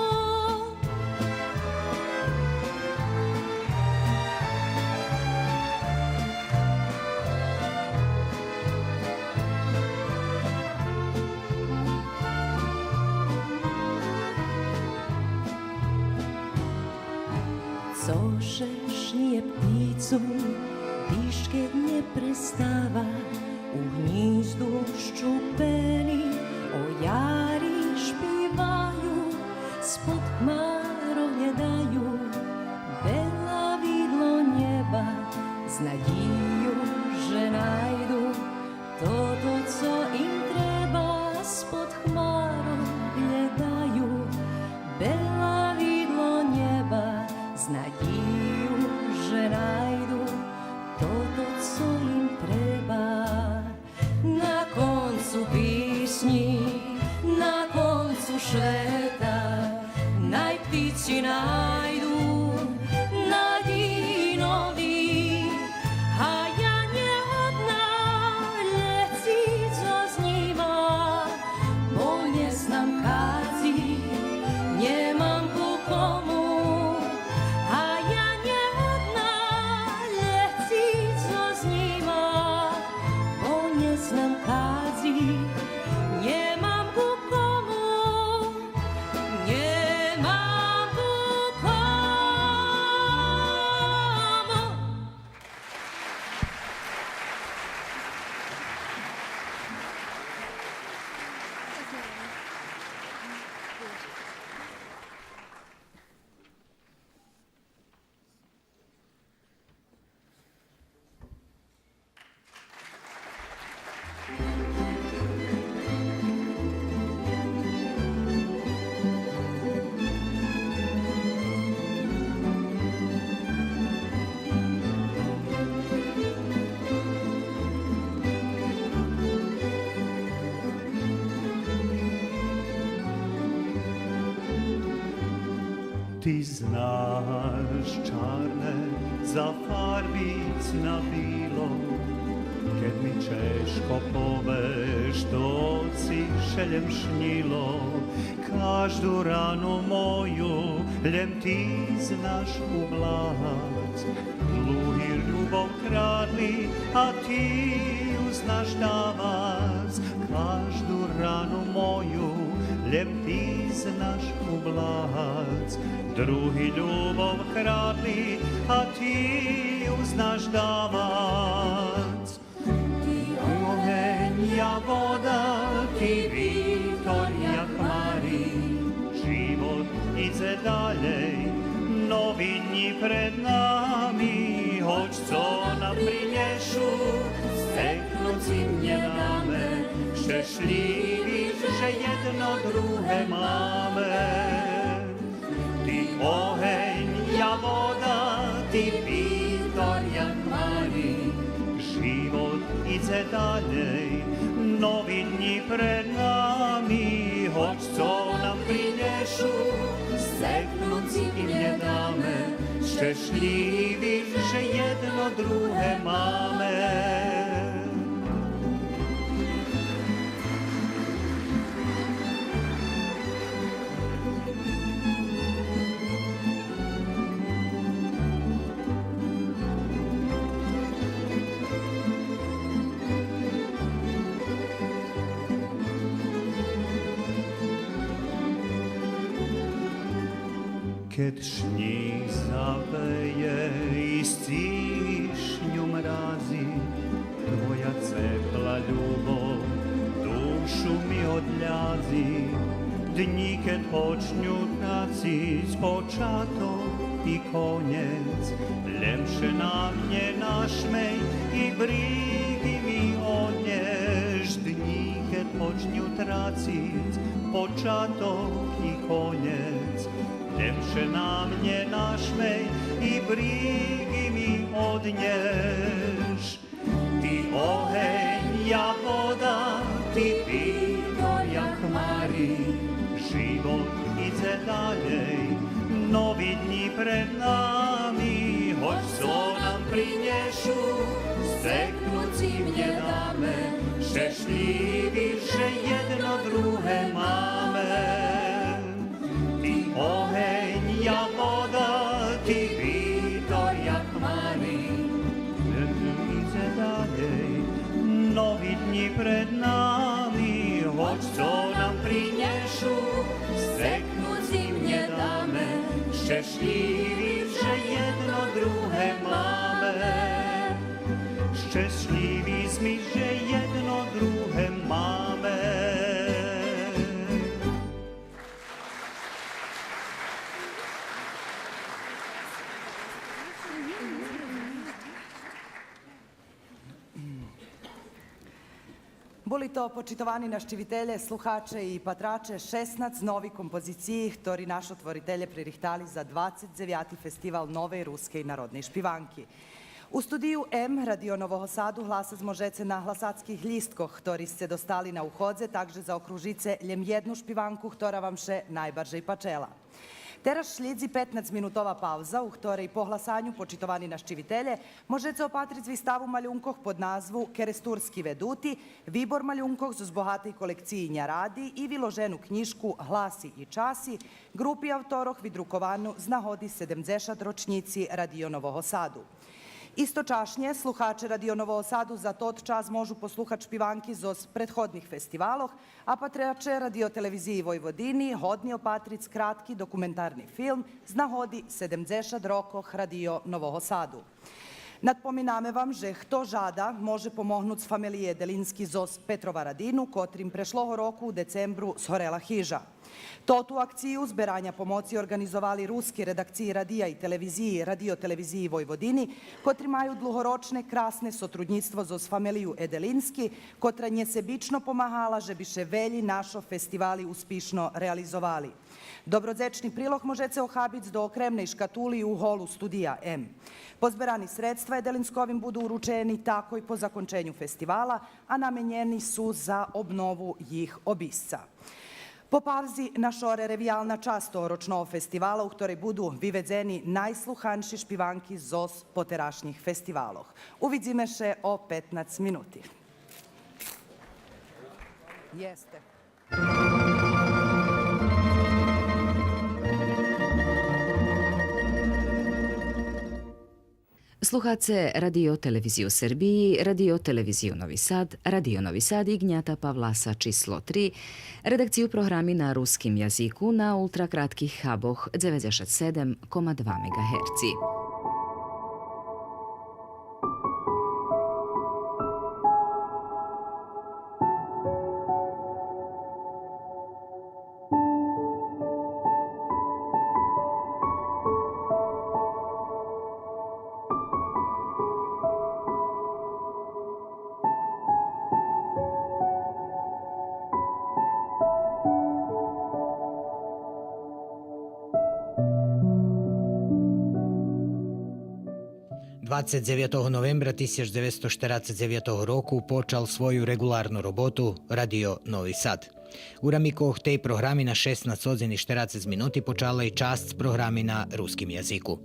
Cožeš nije pticom, piške dnje prestava, u gnizdu ščupeni, o jari špivaju, spod hmarovnje daju, bela vidlo njeba, znadiju, že najdu, to co im treba, spod hmarovnje daju, bela vidlo njeba, znadiju, že najdu, to co im treba. Na koncu pisnji, na koncu šveta, naj ptici najdu, nadi novi, a ja nje odna lecica s njima, bo nje znam kadzi, nje mam ku komu, a ja nje odna lecica Ti znaš čarne za farbic na bilo, kad mi češko poveš, doci šeljem šnilo, každu ranu moju, ljem ti znaš ublac. Dluhi ljubov kradli, a ti ju znaš davac, každu ranu moju, ljem ti znaš ublac. Drugi ljubov kradli, a ti ju znaš davac. Ti oheň, ja voda, ti vitor, jak mari. Život ide dalej, novi dni pred nami. Hoć co nam prinješu, steknuci mnje dame. Szczęśliwi, że jedno drugie mamy. Ty oheň, ja voda, ty vitor, jak mari. Život ide dalej, novi dni pred nami. Hoć co nam prinješu, steknuci mnje dame. Szczęśliwi, że jedno drugie mamy. Kad šnjih zaveje i stišnju mrazi, tvoja cepla ljubov dušu mi odljazi. Dni kad počnju tracit počatok i konjec, ljepše na mnje našmej i brigi mi odnješ. Dni kad počnju tracit počatok i konjec, ljepše na mnje našmej i brigi mi odnješ. Ti oheň, ja voda, ti vitor, jak mari. Život ide dalej, novi dni pred nami. Hoć co nam prinješu, steknuci mnje dame. Szczęśliwi, że jedno drugie mamy. Oheň, ja voda, ti vitor, jak mari. Ide dalej, novi dni pred nami. Hoć co nam prinješu, steknuci mnje dame. Szczęśliwi, że jedno drugie mamy. Szczęśliwi smi, że jedno drugie mamy. Boli to počitovaní naščivitelje, sluhače i patrače 16 novih kompoziciji, ktori naš otvoritelje pririhtali za 29. festival Nove ruske i narodne špivanki. U studiju M Radio Novoho Sadu glasa zmožece na glasackih listkoh, ktori se dostali na uhodze, takže za okružice ljem jednu špivanku, ktora vam še najbarže i pačela. Teraz šljedzi 15-minutova pauza, u ktorej po glasanju počitovani naščivitelje možete opatriti zvistavu maljunkoh pod nazvu Keresturski veduti, vibor maljunkoh z bohatej kolekcijinja radi i viloženu knjižku Glasi i časi, grupi автороh vidrukovanu z nahodi 70 ročnici Radio Novoho Sadu. Istočašnje, sluhače Radio Novoho Sadu za tot čas možu posluhat špivanki z prethodnih festivaloh, a patrače Radio Televiziji Vojvodini hodni opatric kratki dokumentarni film z nahodi 70 rokoh Radio Novoho Sadu. Nadpominame vam, že kto žada može pomognut s familije Delinski zos Petrova Radinu, kotrim prešloho roku u decembru shorela hiža. Totu akciju zberanja pomoći organizovali ruski redakciji radija i televiziji Radio Televiziji Vojvodini, kotri maju dlugoročne krasne sotrudnictvo zos familiju Edelinski, kotra nje sebično pomahala, že biše velji našo festivali uspišno realizovali. Dobrodzečni prilog možete ohabic do okremnej škatuli u holu studija M. Pozberani sredstva Edelinskovim budu uručeni tako i po zakončenju festivala, a namenjeni su za obnovu jih obisca. Po pauzi našore revijalna čast ročného festivala, u ktorej budu vyvedzeni najsluhanši špivanki zos poterašnjih festivaloh. Uvidzime še o 15 minuti. Jeste. Sluhace Radio Televiziju Srbiji, Radio Televiziju Novi Sad, Radio Novi Sad i Gnjata Pavlasa číslo 3, redakciju programi na ruskim jaziku na ultrakratkih haboh 97,2 MHz. Novembra 1949 roku počal svoju regularnu robotu Radio Novi Sad. U ramikoh tej programi na 16:40 minuti počala i čast s programi na ruskim jaziku.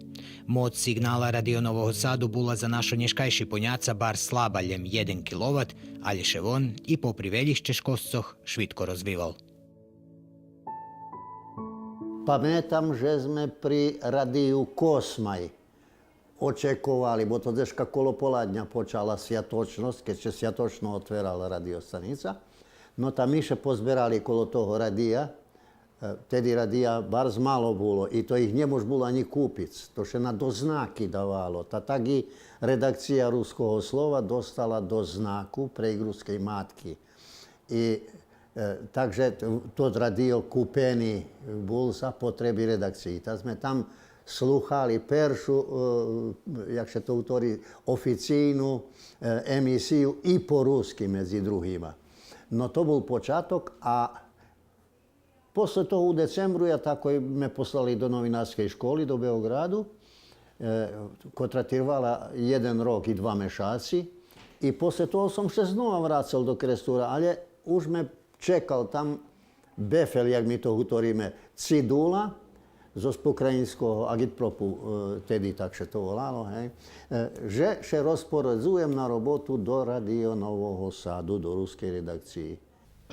Moć signala Radio Novog Sadu bula za našo nješkajši ponjaca bar slabaljem 1 kW, ali še von i po priveljih češkoscoh švitko rozbival. Pamätam, že sme pri Radiu Kosmaj očekovali, bo to deška kolo poladnja počala svjatočnost, keď se svjatočno otverala radiostanica. No tam mi še pozberali kolo toho radija. Tedy radija bar zmalo bilo i to ih njemož bilo ani kupic. To še na doznaki davalo. Ta tagi redakcija ruskого slova dostala doznaku prek ruskej matki. I takže to radio kupeni bol za potrebi redakciji. Ta sme tam sluhali peršu, jak se to utori, oficijnu emisiju i po ruski među drugima. No to bol počatok, a posle toho u decembru ja tako me poslali do novinarske školi, do Beogradu, koja trvala 1 rok i 2 mešaci. I posle toho sam se znova vracal do Krestura, ali už me čekal tam befel, jak mi to utorime, cidula, z pokrajinského agitpropu, tedy tak se to volalo, hej, že se rozporadzujem na robotu do Radio Novog Sadu, do ruskej redakciji.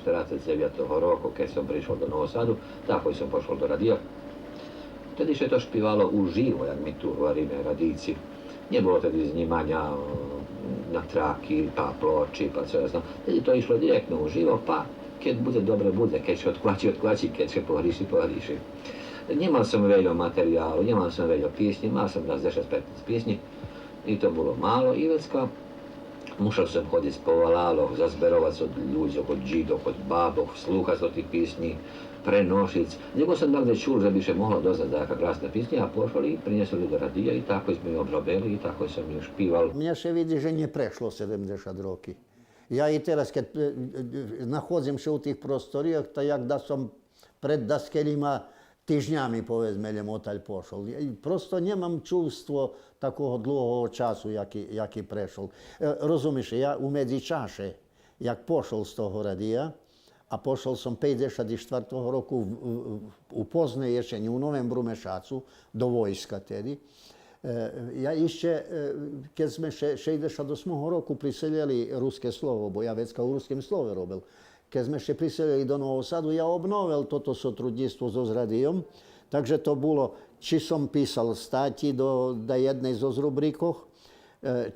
49. roku, keď som prišiel do Novog Sadu, tako som pošol do radia. Vtedy se to špivalo uživo, jak mi tu hovoríme, radíci. Nebolo tedy znimanja na traki, pa ploči, pa co ja znam. Tedy to išlo direktno uživo, pa keď bude dobre, bude. Keď se odkvači, keď se pohriši. Nemal som veľa materiálu, nemal som veľa piesní, mal som 15 piesní i to bolo málo i vecka. Musel som chodiť po valáloch, zazberovať od ľudí, od židov, od báboch, slúchať od tých piesní, prenošiť. Nebo som niekde čul, že by sa mohla dozať taká krásna piesňa a pošli, prinesli do radia i tako sme ju obrobili, i tako som ju špíval. Mňa še vidi, že ne prešlo 70 roky. Ja i teraz, keď nachodzim še u tých prostorijach, to jak da som pred daskelima týždňami, povedzme, motalj pošol. Prosto nemam čuvstvo takého dlhého času, jaký prešol. Rozumieš, ja u medzičaše, jak pošol z toho radia, a pošol som 54. roku u poznej jeseni, u novembru mešacu, do vojska tedy. Ja ešte, keď sme 68. roku priseljeli ruské slovo, bo ja vecka u ruskim slove robil, keď sme ešte priselili do Novog Sadu, ja obnovil toto sotrudníctvo so radijom. Takže to bolo, či som písal stati do jednej zo rubrikoch,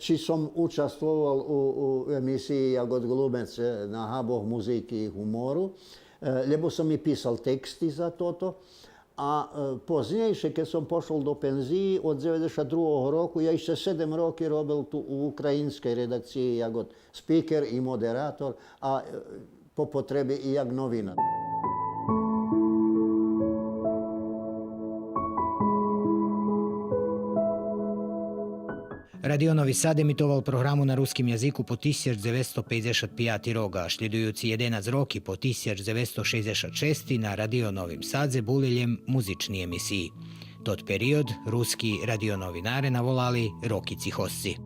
či som účastvoval u emisiji Jagod Glubec na haboh muziky i humoru, lebo som mi písal teksty za toto. A poznejšie, keď som pošol do penziji od 92. roku, ja ešte 7 roky robil tu u ukrajinskej redakciji Jagod speaker i moderator, a po potrebi i jak novinar. Radio Novi Sad emitoval programu na ruskim jaziku po 1955 roga, a sljedujući 11 roki po 1966 na Radio Novim Sadze buliljem muzični emisiji. Tot period ruski radionovinare navolali Rokici Hosci.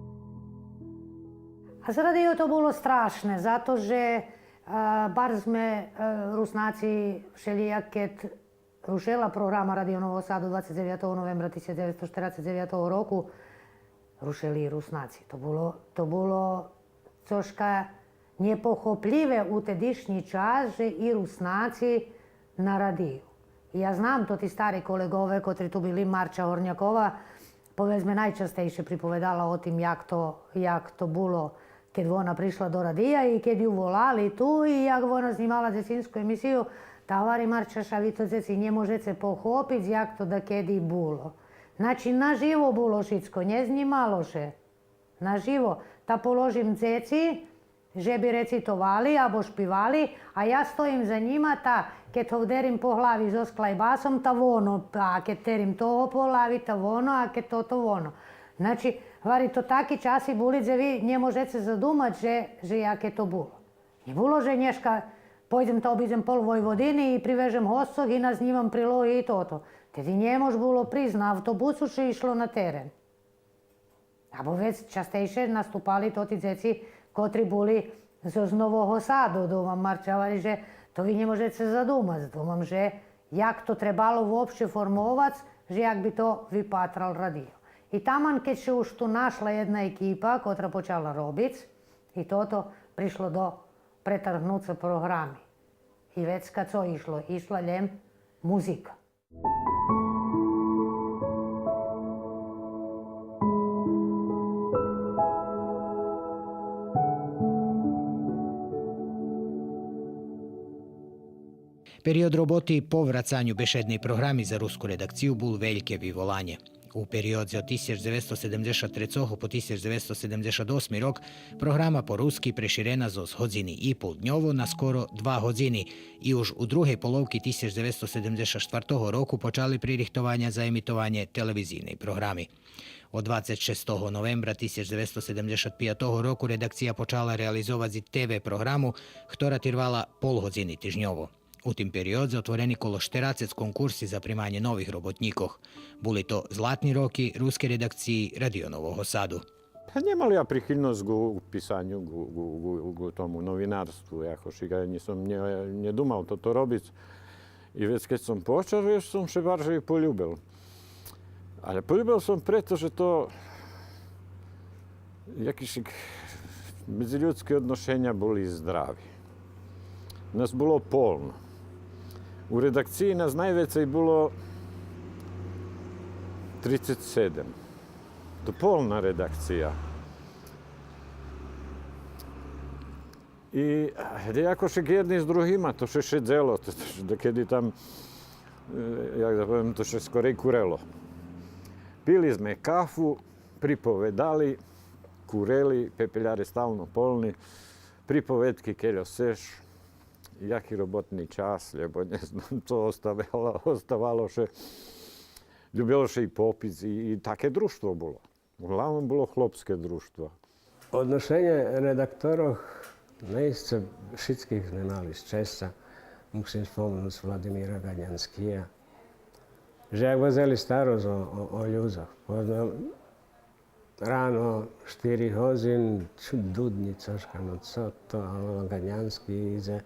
A za radio to bilo strašne, zato že Bar sme Rusnáci všelijak, keď rušila programa Radio Nového Sadu 29. novembra 1949 roku, rušili Rusnáci. To bolo troška nepochopljive u tedišnji čas, že i Rusnáci na radiju. Ja znam to ti stari kolegove, kotri tu bili, Marča Hornjakova, povedzme najčastejše pripovedala o tim jak to bilo kad ona prišla do radija i kad ju volali tu i jak ona snimala djecinsku emisiju, tavari Marčaša, vi to djeci ne možete pohopiti jak to da kedi bulo. Znači, naživo bulo šitsko, nje znimalo še. Naživo. Ta položim djeci, že bi recitovali, abo špivali, a ja stojim za njima, ta, kad hovderim po glavi z osklaj basom, ta vono, a kad terim toho po glavi, ta vono, a kad to vono. Znači, vari to taki časi buli, že vi ne možete zadumat, že jak je to bulo. I bulo, že nješka, pojdem ta obiđem pol Vojvodini i privežem hostog i naznivam prilogi i toto. Tedy nje mož bilo prizna, autobusu še išlo na teren. Abo već častejše nastupali toti djeci kotri buli z Novого Sadu, domam Marčavari, že to vi ne možete se zadumat. Domam, že jak to trebalo uopće formovac, že jak bi to vypatral radio. I taman kad se už tu našla jedna ekipa kotra počala robic i toto prišlo do pretrhnuca programi. I već kad so išlo, išla ljem muzika. Период роботи по враcanju бешедни програми за руску редакцiju bol veľké vyvolanie. U periodze od 1973 po 1978 rok programa po ruski preširena zo hodziny i pol dnjovo na skoro 2 hodziny i už u druhej polovki 1974 roku počali pririchtovanja za emitovanje televizijnej programi. Od 26. novembra 1975 roku redakcija počala realizovati TV programu, ktorá trvala pol hodziny tižnjovo. U tim periodze otvoreni kolo 40 konkursi za primanje novih robotníkov. Boli to zlatni roki ruske redakciji Radio Novого Sadu. Nemal ja prihylnosť k písaniu, k tomu novinárstvu. Jakož ja som nedumal toto robiť. I vec, keď som počal, som še barže poľúbil. Ale poľúbil som preto, že to jakieś medziľudské odnošenia boli zdraví. Nas bolo polno. U redakciji nas najvecej bilo 37. To polna redakcija. I jakože jedni s druhima to še šedzelo, kedy tam, jak da poviem, to še skorej kurelo. Pili sme kafu, pripovedali, kureli, pepeljari stalno polni, pripovedki keľo seš, jaký robotný čas, lebo ne znam, to ostavalo še, ljubilo še i popis i také društvo bolo. Uglavnom bolo chlopské društvo. Odnošenje redaktorov najisce všetkých sme mali z Česa. Musím spomenúť Vladimíra Gaďanskija. Že jak vozeli starost o ľuďoch. Ráno 4 hodin, dudnicoška, no co to, ale Gaďanský ide.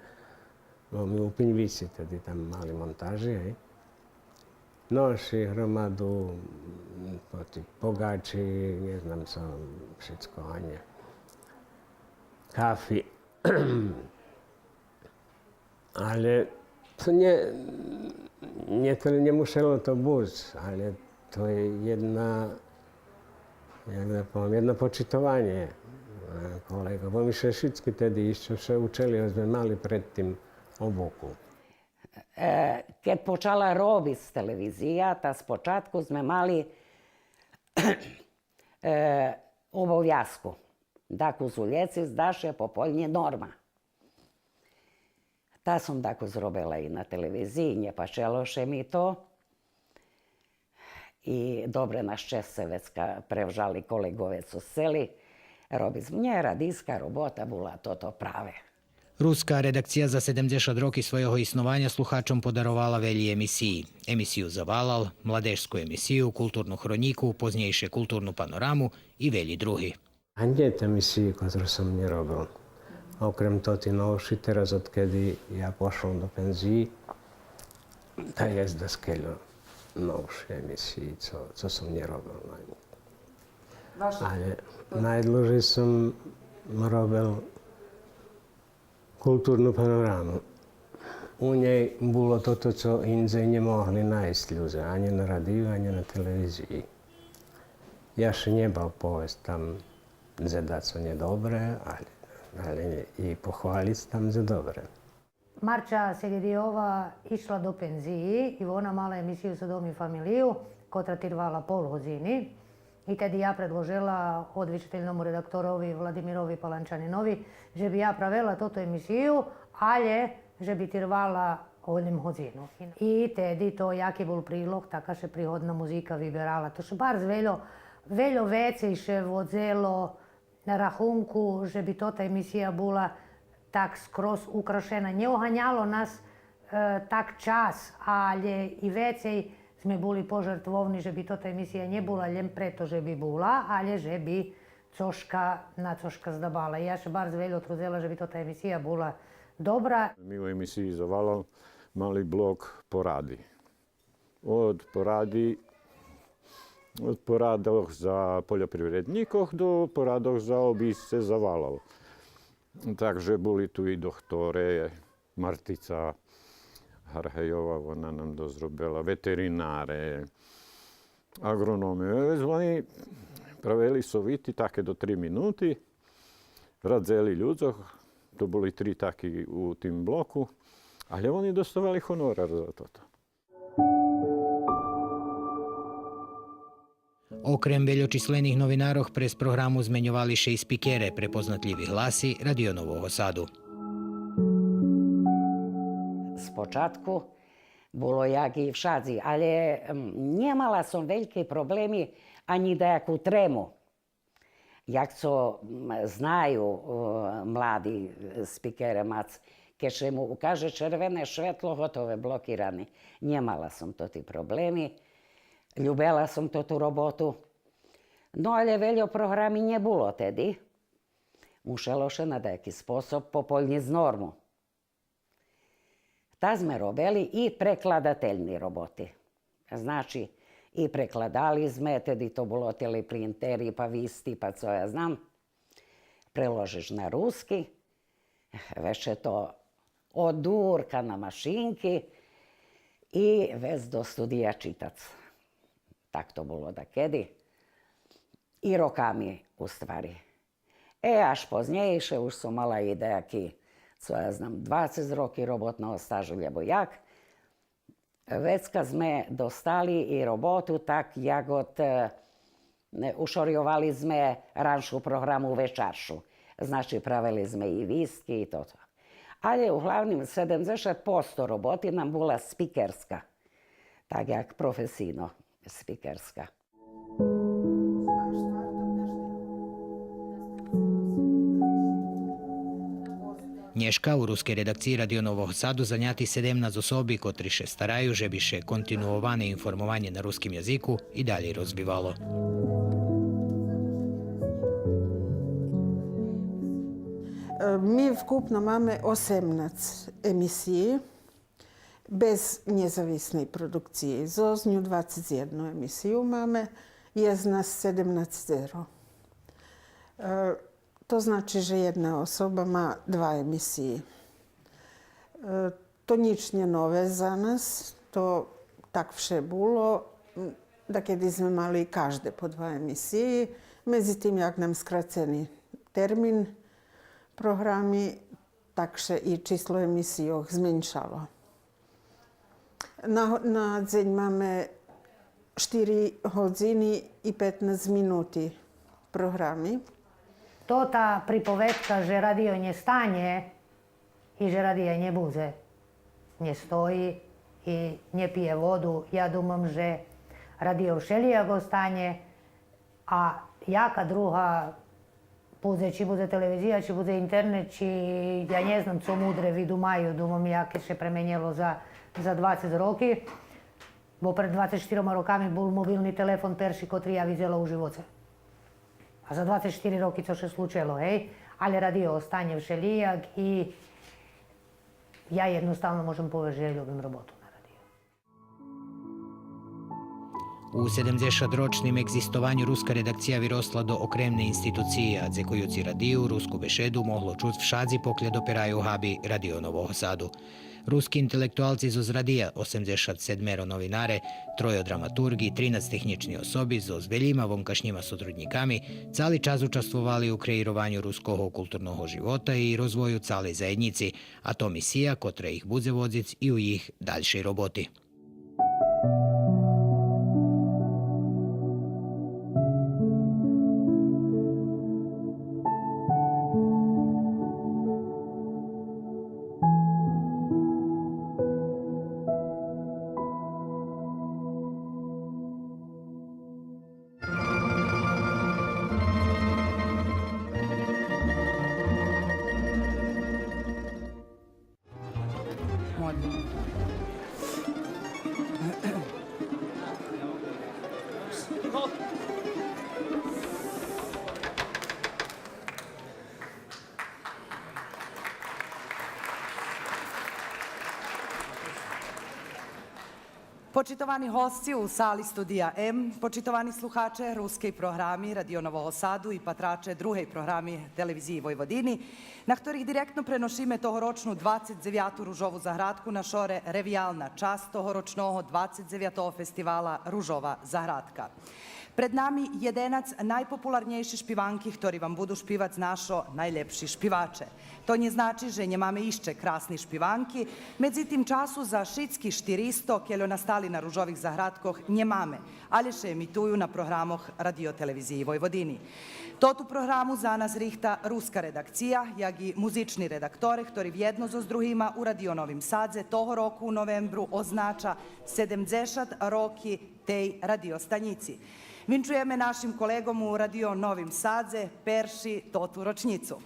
My úplne visi, tedy tam mali montáži, hej. Noši, hromadu, pogači, ne znam co, všetko, anje. Kafi. Ale to nie muselo to być, ale to je jedno počitovanie kolega. Bo my še všetky tedy ešte učili, sme mali predtým obuku. Kad počala робити телевізія, та спочатку ми мали обов'язку da kuzuljeci zdaše popolnje norma. Ta sam tako zrobila i na televiziji, nje pa čeloše mi to. I dobre naš Česevecka prevžali kolegovec u seli. Robi z mnje radijska robota bula toto prave. Ruska redakcija za 70 roky svojho isnovanja sluhačom podarovala veľi emisiji. Emisiju Zavalal, mladežsku emisiju, kulturnu hroniku, poznejšie kulturnu panoramu i veľi drugi. A nie te emisije, ktoré som nerobil. Okrem toti novši, teraz odkedy ja pošao do penziji, ta je da skeľo novšie emisiji, co som nerobil. Ale najdlže som robil kultúrnu panorámu. U nej bolo toto, co indzej nemohli nájsť ľudia, ani na radiu, ani na televízii. Ja še nebal povesť tam za co nedobre, ali i pohvaliť tam za dobre. Marča Segedijova išla do penziji i ona mala emisiju sa Dom i familiju, koja trvala pol hodini. I tedy ja predložila odvičiteljnomu redaktorovi Vladimirovi Palančaninovi, že bi ja pravela toto emisiju, ali že bi trvala olim hodinu. I tedy to jaki bol prilog, taka še prihodna muzika vyberala. To še bar veľo vecej še vodzelo na rachunku, že by tota emisija bola tak skroz ukrašena. Neohanjalo nas tak čas, ali i vecej sme boli požrtvovni, že by tota emisija ne bola len preto, že by bola, ali že by na coška zdabala. Ja še bar veľo trudela, že by tota emisija bola dobra. Mi u emisiji za Valov mali blok poradi. Od poradoh za poljoprivrednikoh do poradoh za obisce za Valov. Takže boli tu i doktore, Martica Harhejova, ona nam dozrobila, veterináre, agronómy. Oni pravili soviti také do 3 minúty, radzeli ľudzoch, to boli 3 takí u tým bloku, ale oni dostávali honorár za toto. Okrem veľočislených novinároch prez programu zmeňovali še i spikere prepoznatljivi glasi Radio Novog Sadu. Spočatku bolo jak i všadzi, ale nemala som veľké problémy ani dajakú trému. Jak co znajú mladí spikere mac, keď mu ukáže červené svetlo, hotové, blokirane. Nemala som to tí problémy. Ljubela som to tú robotu. No ale veľo programy nebolo tedy. Muselo še na nejaký spôsob popoľniť normu. Ta sme robili i prekladateljni roboty. Znači, i prekladali sme, tedy to bolo teleprinteri, pa visti, pa co ja znam. Preložiš na ruski, veše to od durka na mašinki i vez do studija čitac. Tak to bolo da kedy. I rokami u stvari. Až poznejšie už som mala i nejaký, co ja znam, 20 roky robotného stažu, lebo jak. Vecka sme dostali i robotu tak, jak ušoriovali sme ranšu programu večaršu. Znači, pravili sme i viski i toto. Ale uglavnom 70% roboty nam bola spikerska. Tak jak profesijno spikerska. Dneška u ruskej redakciji Radio Novog Sadu zanjati 17 osobi, kotri še staraju, že bi še kontinuovane informovanje na ruskim jeziku i dalje rozbivalo. Mi vkupno máme 18 emisiji bez nezavisnej produkcije. Zoznju 21 emisiju máme, je z nas 17 To znači, že jedna osoba má 2 emisiji. To nič nie nové za nas, to tak vše bolo, da kedy sme mali každé po 2 emisiji. Mezi tým, jak nam skraceni termin programi, takže i číslo emisijoh zmenšalo. Na deň máme 4 hodiny i 15 minúty programy. To ta pripovetka, že radio ne stanje i že radija ne buze, ne stoji i ne pije vodu. Ja dumam, že radio všelijago stanje, a jaka druga buze, či bude televizija, či bude internet, či ja ne znam co mudre vi dumaju, dumam jake še premenjelo za 20 roki. Bo pred 24 rokami bol mobilni telefon perši, kotri ja videla u živoce. A za 24 roky to še slučilo, hej? ali radio ostanje v Šelijak i ja jednostavno možem povedati, že ljubim robotu. У 70-рочним екзистованju руска редакција виросла до окремне институции, а дзекојуци радио, руску беседу могло чуť všadzi poklje doperajú huby Radio Novog Sadu. Ruski intelektualci zoz radija, 87 novinare, 3 dramaturgi, 13 tehnični osobi zoz veljima vonkašnjima sotrudnikami cali čas učestvovali u kreirovanju ruskog kulturnog života i rozvoju cale zajednici, a to misija kotre ih budze vodzic i u ih daljšej roboti. Počitovani hosті u sali studija M, počitovani sluhače ruskej programi Radio Novog Sadu i patrače druhej programi televiziji Vojvodini, na ktorih direktno prenošime tohoročnu 29. ružovu zahradku na šore revijalna čast tohoročnoho 29. festivala Ružova zahradka. Pred nami jedenac najpopularnejši špivanki, ktorí vam budu špivac našo najlepši špivače. To nje znači, že nje máme išće krasni špivanki, međutim času za šitski štiristo, keljo nastali na ružovih zahradkoh, nje máme, ali še emituju na programoh radioteleviziji Vojvodini. Totu programu za nas rihta ruska redakcija, jak i muzični redaktore, ktorí vjedno zo s druhima u Radio Novim Sadze toho roku u novembru označa 70 roki tej radiostanjici. Vinčujeme našim kolegom u Radio Novim Sadze perši totu ročnicu.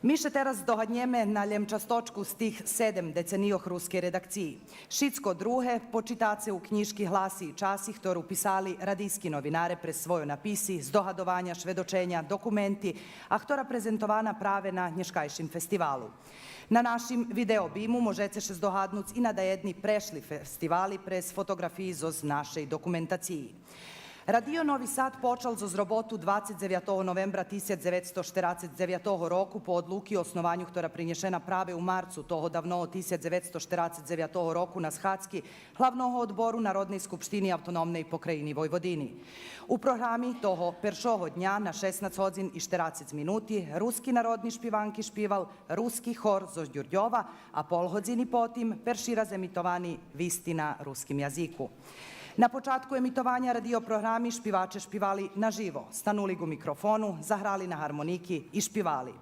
Mi še teraz dohadnjeme na ljemčastočku z tih 7 decenijoh ruske redakciji. Šitsko druhe počitace u knjiški Hlasi i časi, ktoru pisali radijski novinare pre svojo napisi, zdohadovanja, švedočenja, dokumenti, a ktora prezentovana prave na Nješkajšim festivalu. Na našim videobimu možete še zdohadnuc i na da jedni prešli festivali prez fotografiji zoz našej dokumentaciji. Radio Novi Sad počal zoz robotu 29. novembra 1949 roku po odluki o osnovanju, ktora prinješena prave u marcu toho davno 1949 roku na Shadski, hlavnoho odboru Narodnej skupštini Autonomnej pokrajini Vojvodini. U programi toho peršoho dnja na 16:40 minuti ruski narodni špivanki špival ruski hor zoz Đurđova, a polhodzini potim perši razemitovani visti na ruskim jaziku. Na počatku emitovanja radio programi špivače špivali na živo, stanuli u mikrofonu, zahrali na harmoniki i špivali.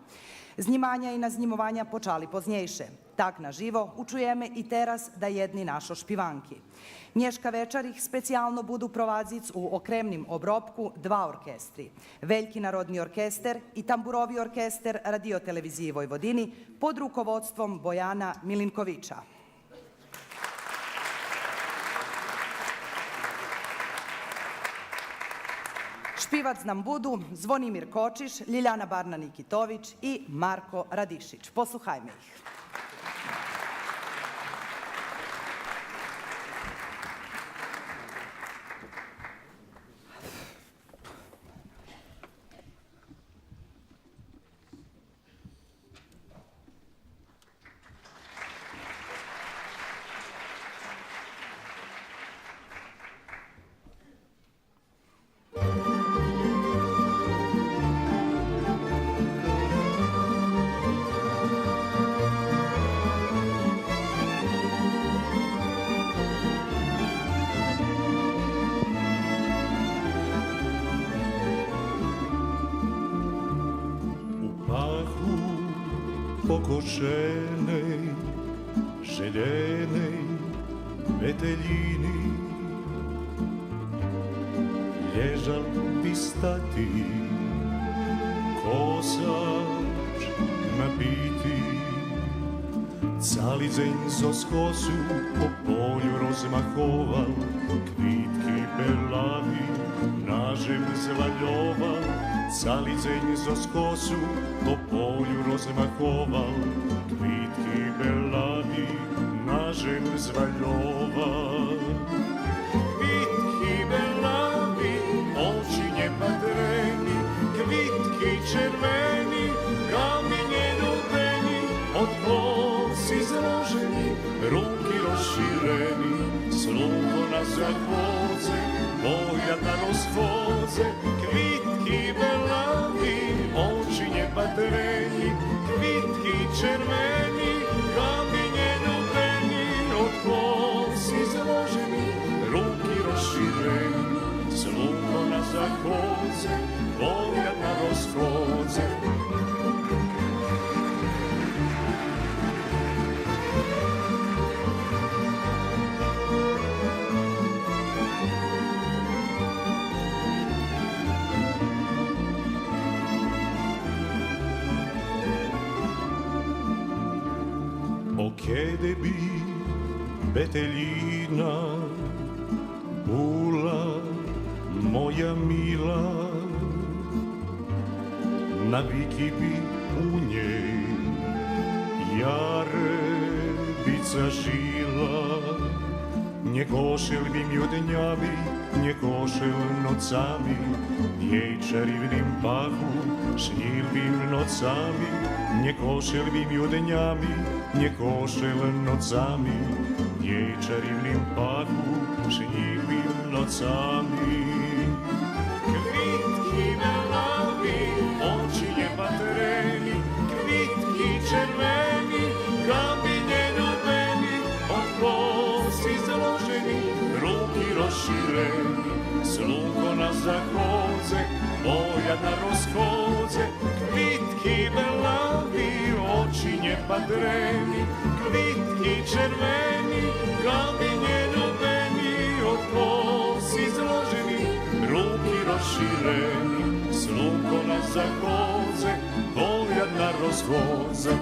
Znimanja i naznimovanja počali poznjejše. Tak na živo učujeme i teraz da jedni našo špivanki. Nješka večarih specijalno budu provadzic u okremnim obrobku 2 orkestri. Veljki narodni orkester i tamburovi orkester radioteleviziji Vojvodini pod rukovodstvom Bojana Milinkovića. Špivac nam budu Zvonimir Kočiš, Ljiljana Barna-Nikitović i Marko Radišić. Posluhajme ih. pokošenej, željenej veteljini lježal bi stati, kosač nabiti, cali dzenj zo skosu po polju rozmahoval, kvitki nažem zvaljoval, cali deň zo skosu po polju rozmachoval, kvítky belady nažem zvaljoval. Kvítky belady, oči nepatreni, kvítky červeni, kamene dubeni, od kosi zloženi, ruky rozšíreni, slunko na zachodze, pogled na rozchodze, kvítky belady, oči nepatreni, kvítky červeni, kamene dubeni, od kosi zloženi, ruky rozšíreni, slunko na zachodze, pogled na rozchodze. Kede bi Beteljina bula moja mila, naviki bi u njej jarebica žila, nje košel bi mjodnjavi, nje košel nocami, jej čarivnim pahu, šnil bim nocami, nje košel bi mjodnjavi, nje košel nocami, jej čarivnim pahu, šnil bim nocami. Kvitki belavi, oči nepatreni, kvitki červeni, kamene dubeni, od kosi zloženi, ruki rozšireni, slunko na zahodze, pogled na rozhodze, kvitki belavi, oči nepatreni, kvitki červeni, kamene dubeni, od kosi zloženi, ruki rozšireni, slunko na zahodze, pogled na rozhodze.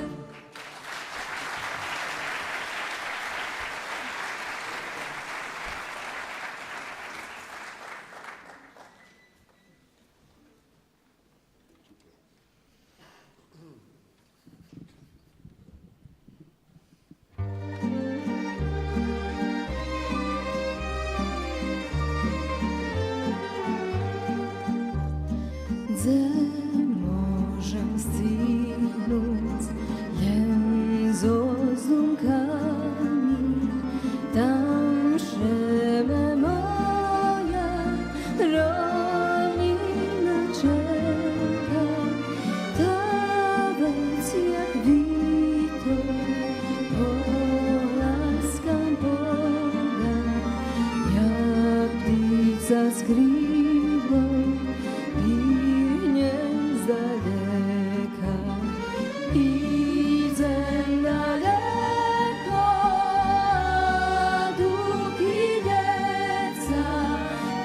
Gdzie możem zginąć jęzo z dumkami, tam szeme moja rolina czeka, tabec jak wito, polaskam Boga, jak ptica z gribą. Z daleka idę daleko, długi lecę,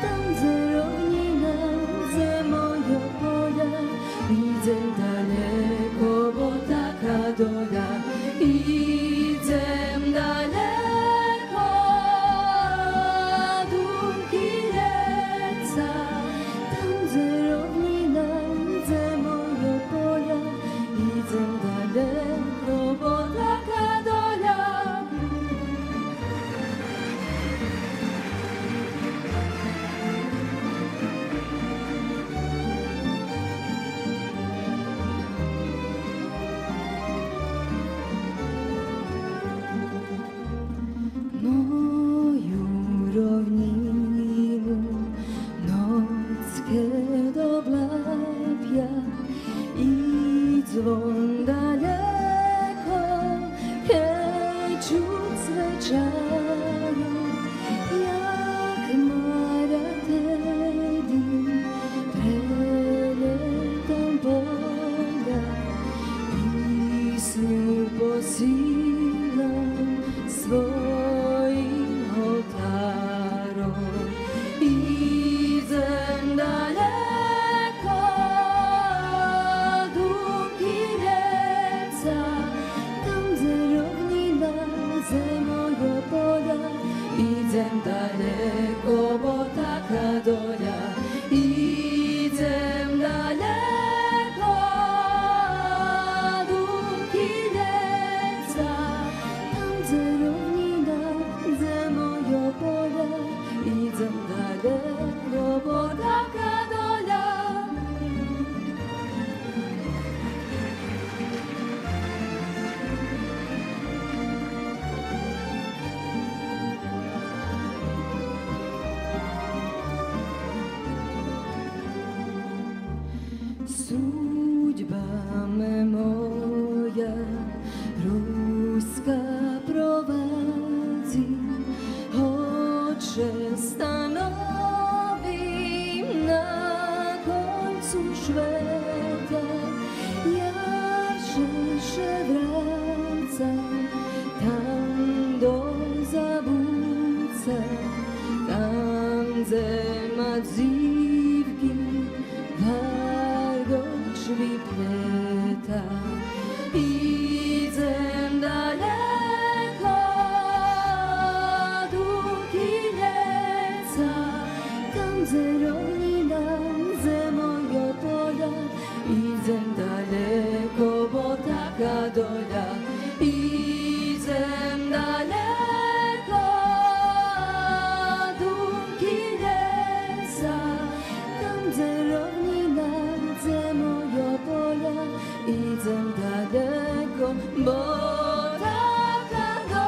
tam gdzie równina, gdzie moje pola. Idę daleko, bo taka dola. Idę daleko, długi lecę. naše stanovi na koncu sveta, jaše vraca, tam do zabuca, tam zema dzivki, vargo švipleta. Idem daleko do Kinjeca, tam zerovnina, zemojo polja. Idem daleko, bo taka dolja. Idem daleko do Kinjeca, tam zerovnina, zemojo polja. Idem daleko, bo taka dolja.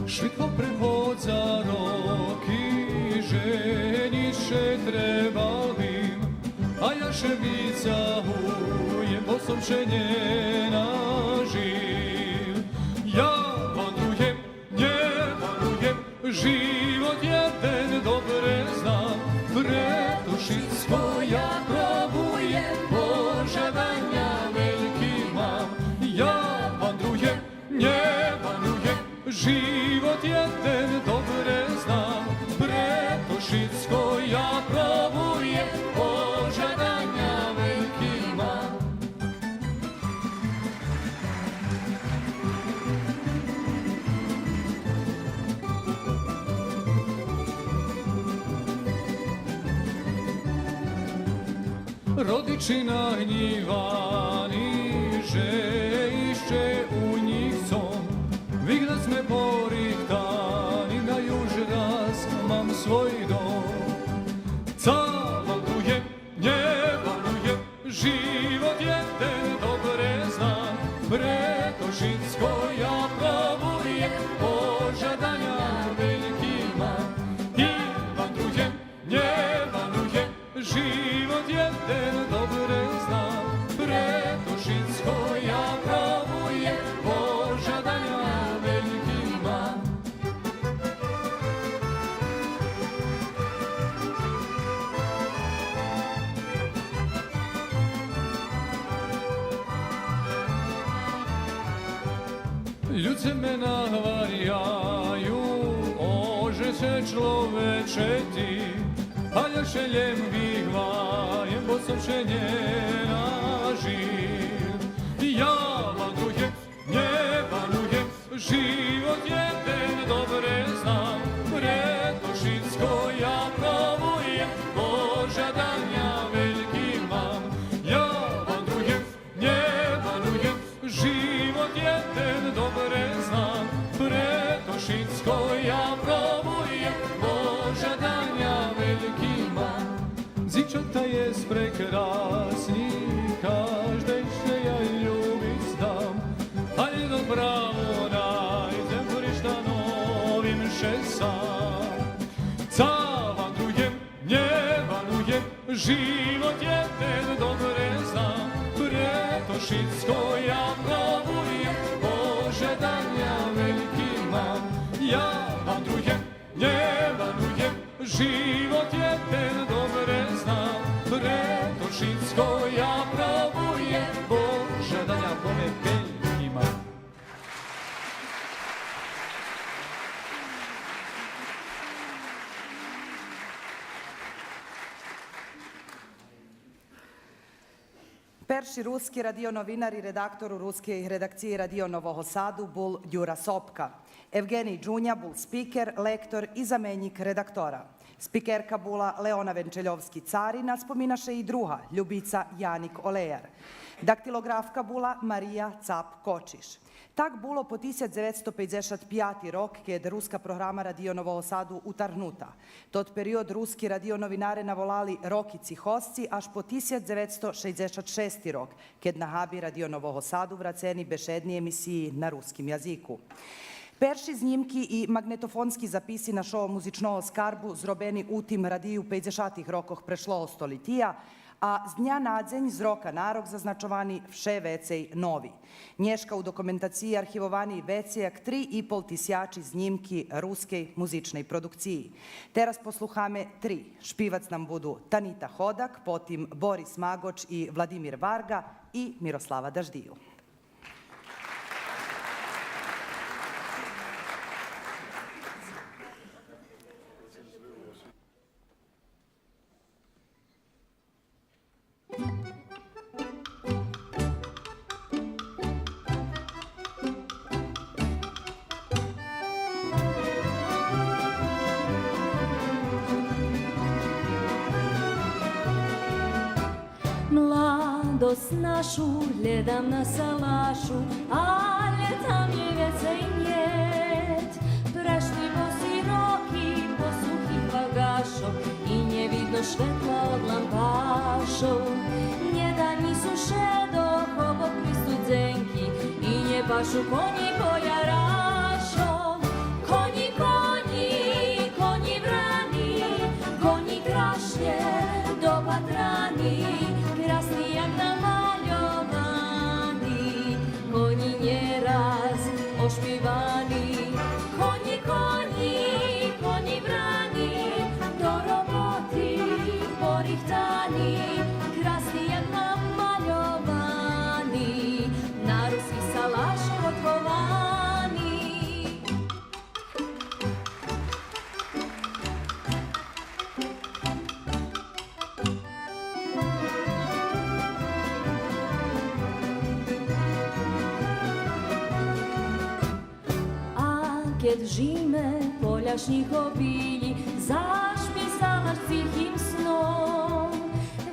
Švitko prehodza roki, ženiše trebal bim, a ja še vicahujem, bo som še njena živ. Ja vandrujem, nje vandrujem, život jeden dobre znam, preto šitsko ja probujem, požadanja veliki mam. Ja vandrujem, nje vandrujem, život jeden dobre znam, preto šitsko ja probujem, požadanja veliki mam. Rodiči nahnjivani, že išće u njih som, Vigda sme porihtani, na juž raz mam svoj dom. Cavaldujem, njevalujem, život jeden dobre znam, preto šitsko ja probujem, požadanja veliki mam. I vandrujem, njevalujem, život jeden dobre znam, preto šitsko ja probujem, požadanja veliki mam. Ljudce me nahvarjaju, ože se človeče ti, a ja šeljem vihvajem, bo sam še njena živ. Ja vandrujem, njevalujem, život jeden dobre znam, preto šitsko ja probujem, požadanja veliki mam. Ja vandrujem, njevalujem, život jeden dobre znam, preto šitsko ja probujem, požadanja veliki mam. Zičata je prekrasni, každej še ja ljubit znam, ali do pravo najdem prišta novim še sam. Zavandrujem, njevalujem, život jeden dobre znam, preto šitsko ja probujem, požadanja veliki mam. Ja vandrujem, njevalujem, život jeden dobre znam, preto šitsko ja probujem, požadanja veliki mam. Perši ruski radionovinar i redaktor u ruskej redakciji Radio Novoho Sadu bul Đura Sopka. Evgenij Đunja bul spiker, lektor i zamenjik redaktora. Spikerka bula Leona Venčeljovski-Carina spominaše i druga, Ljubica Janik Olejar. Daktilografka bula Marija Cap-Kočiš. Tak bilo po 1955 rok, kad ruska programa Radio Novoho Sadu utarnuta. Tot period ruski radionovinare navolali Rokici Hosci, až po 1966 rok, kad na habi Radio Novoho Sadu vraceni bešedni emisiji na ruskim jaziku. Perši znimki i magnetofonski zapisi na šovo muzičnoho skarbu zrobeni u tim radiju 50 rokoh prešlo stolitija, a z dnja na dzenj z roka na rok zaznačovani vše vecej novi. Nješka u dokumentaciji arhivovani vecijak 3,5 tisjači znimki ruskej muzičnej produkciji. Teraz posluhame 3. Špivac nam budu Tanita Hodak, potim Boris Magoč i Vladimir Varga i Miroslava Daždiju. Mladost našu gledam na salašu, a ljetam je vecej njet. Prešli bosi roki po suhih vagašov i nje vidno švetla od lampašov. Njeda nisu šedo obok pristudzenki i nje pašu konji po jarašov. Konji, konji, konji vrani, konji krašnje do patrani. Krasni jak namaljovani, konji njeraz ošpivani. Konji, konji, konji vrani, do roboti porihtani. Krasni jak namaljovani, na ruski salaš otrovani. Kad žime poljašnjih obilji, zašpi salaš tihim snom.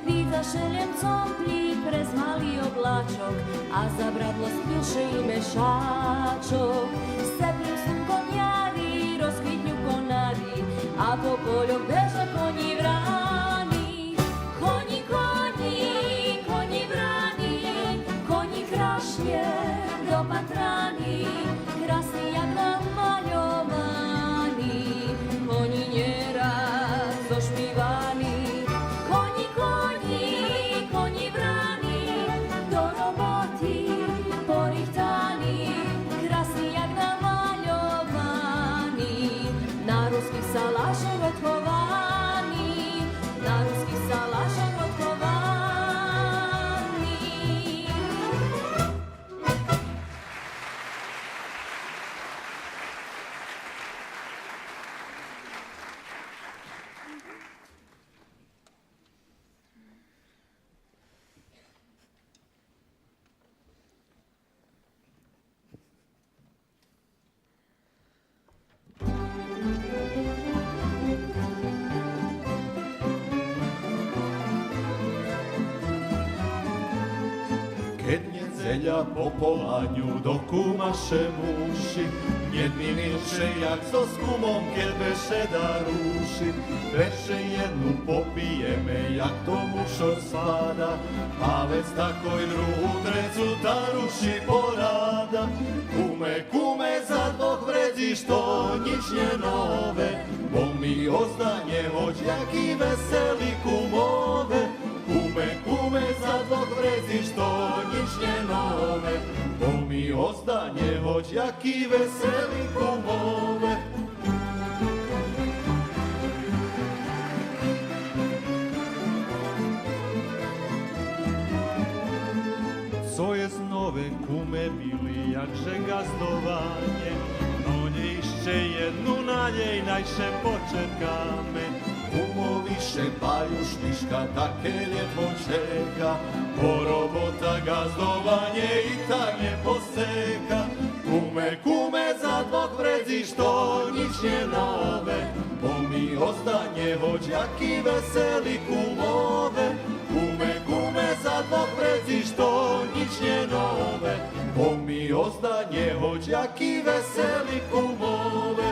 Vidaše ljemcom pli prez mali oblačok, a za bradlo spilše i mešačok. Steplim su konjari, rozkvitnju konari, a po polju beža konji vrani. Konji, konji, konji vrani, konji krašnje do patrani. Krasni jak namaljovani, konji njeraz ošpivani. Konji, konji, konji vrani, do roboti porihtani. Krasni jak namaljovani, na ruskih salašah otkovani. Na ruskih salašah otkovani. Zelja po polanju do kumaše muši, jedni milše jak so s kumom keď beše da ruši. Beše jednu popijeme jak to mušo spada, a vec takoj druhu trecu ta ruši porada. Kume, kume, za dvoch vrediš to nič nie nove, bo mi ozdanie hoď jaký veselý kumove. Kume, kume, za dvoch vreziš to nič nie nove, bo mi ozdanie hoď jaký veselý kumove. Co je znove kume bili, jakže gazdovanie, no nie ešte jednu nádej najše počekáme. kumovi šepaju špiška, take ljetvo čeka, porobota gazdovanje i tanje poseka. Kume, za dvog vrezi što ničnje nove, bo mi ostanje hođaki veseli kumove. Kume, za dvog vrezi što ničnje nove, bo mi ostanje hođaki veseli kumove.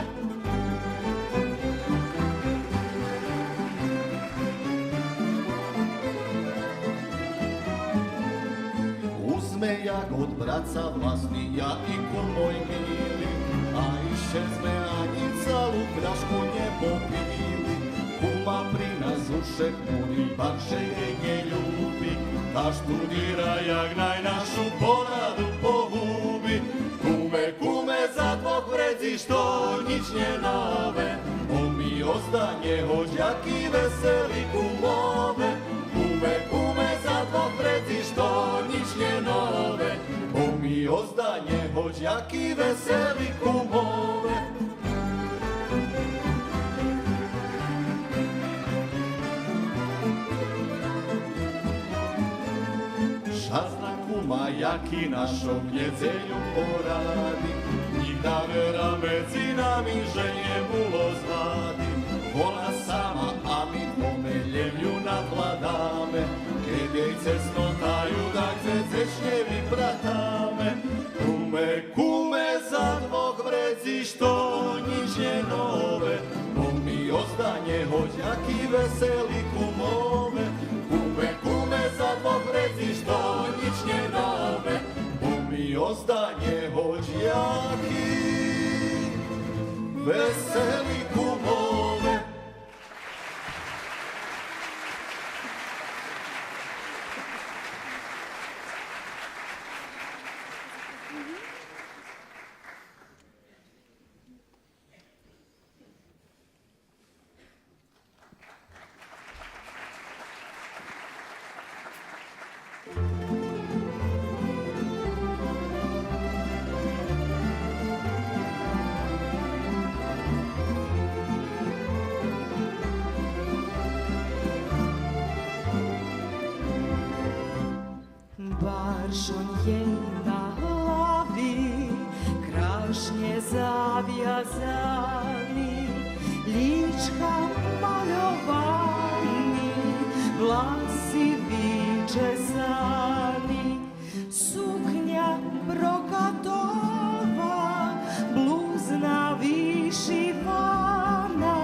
Uzme jagod braca vlasni, ja i kumoj mili, a iščezme Anjica u pljašku nje popili. Kuma prinazuše puni, bakše nje ljubi, ta študira jagnaj našu poradu pogubi. Kume, za dvog vrezi što ničnje nove, bo mi ostanje hođaki veseli kumove. Kume, za dvog vrezi što ničnje nove, bo mi ostanje hođaki veseli kumove. Šazna kuma jaki našom njedzelju poradi, njih da vera mecina mi ženje mulo zvadi. Vola sama, a mi pomeljem nadvladame, kad jej cesnotaju da cecečnjevi pratame. Kume, za dvog vrezi što ničnje nove, bo mi ostanje hođaki veseli kumove. Kume, za dvog vrezi što ničnje nove, bo mi ostanje hođaki veseli kumove. Baršon jej na hlavi, krašnje zavjazani, lička malovani, vlasi vičesani, suknja brokatova, bluzna višivana,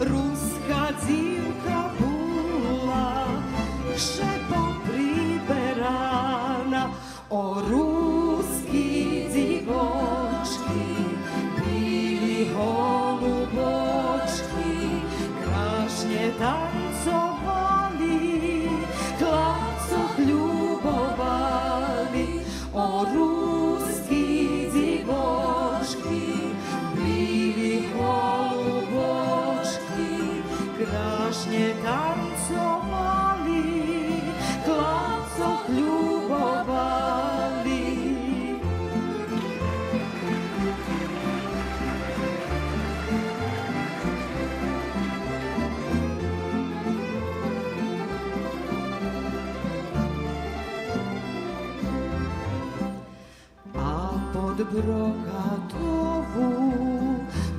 ruska dzivka bula, šepo priberana. O ruski dzivočki, bili holubočki, krašnje tancovali, klacoh ljubovali. O ruski dzivočki, bili holubočki, krašnje tancovali, klacoh ljubovali. A pod brokatovu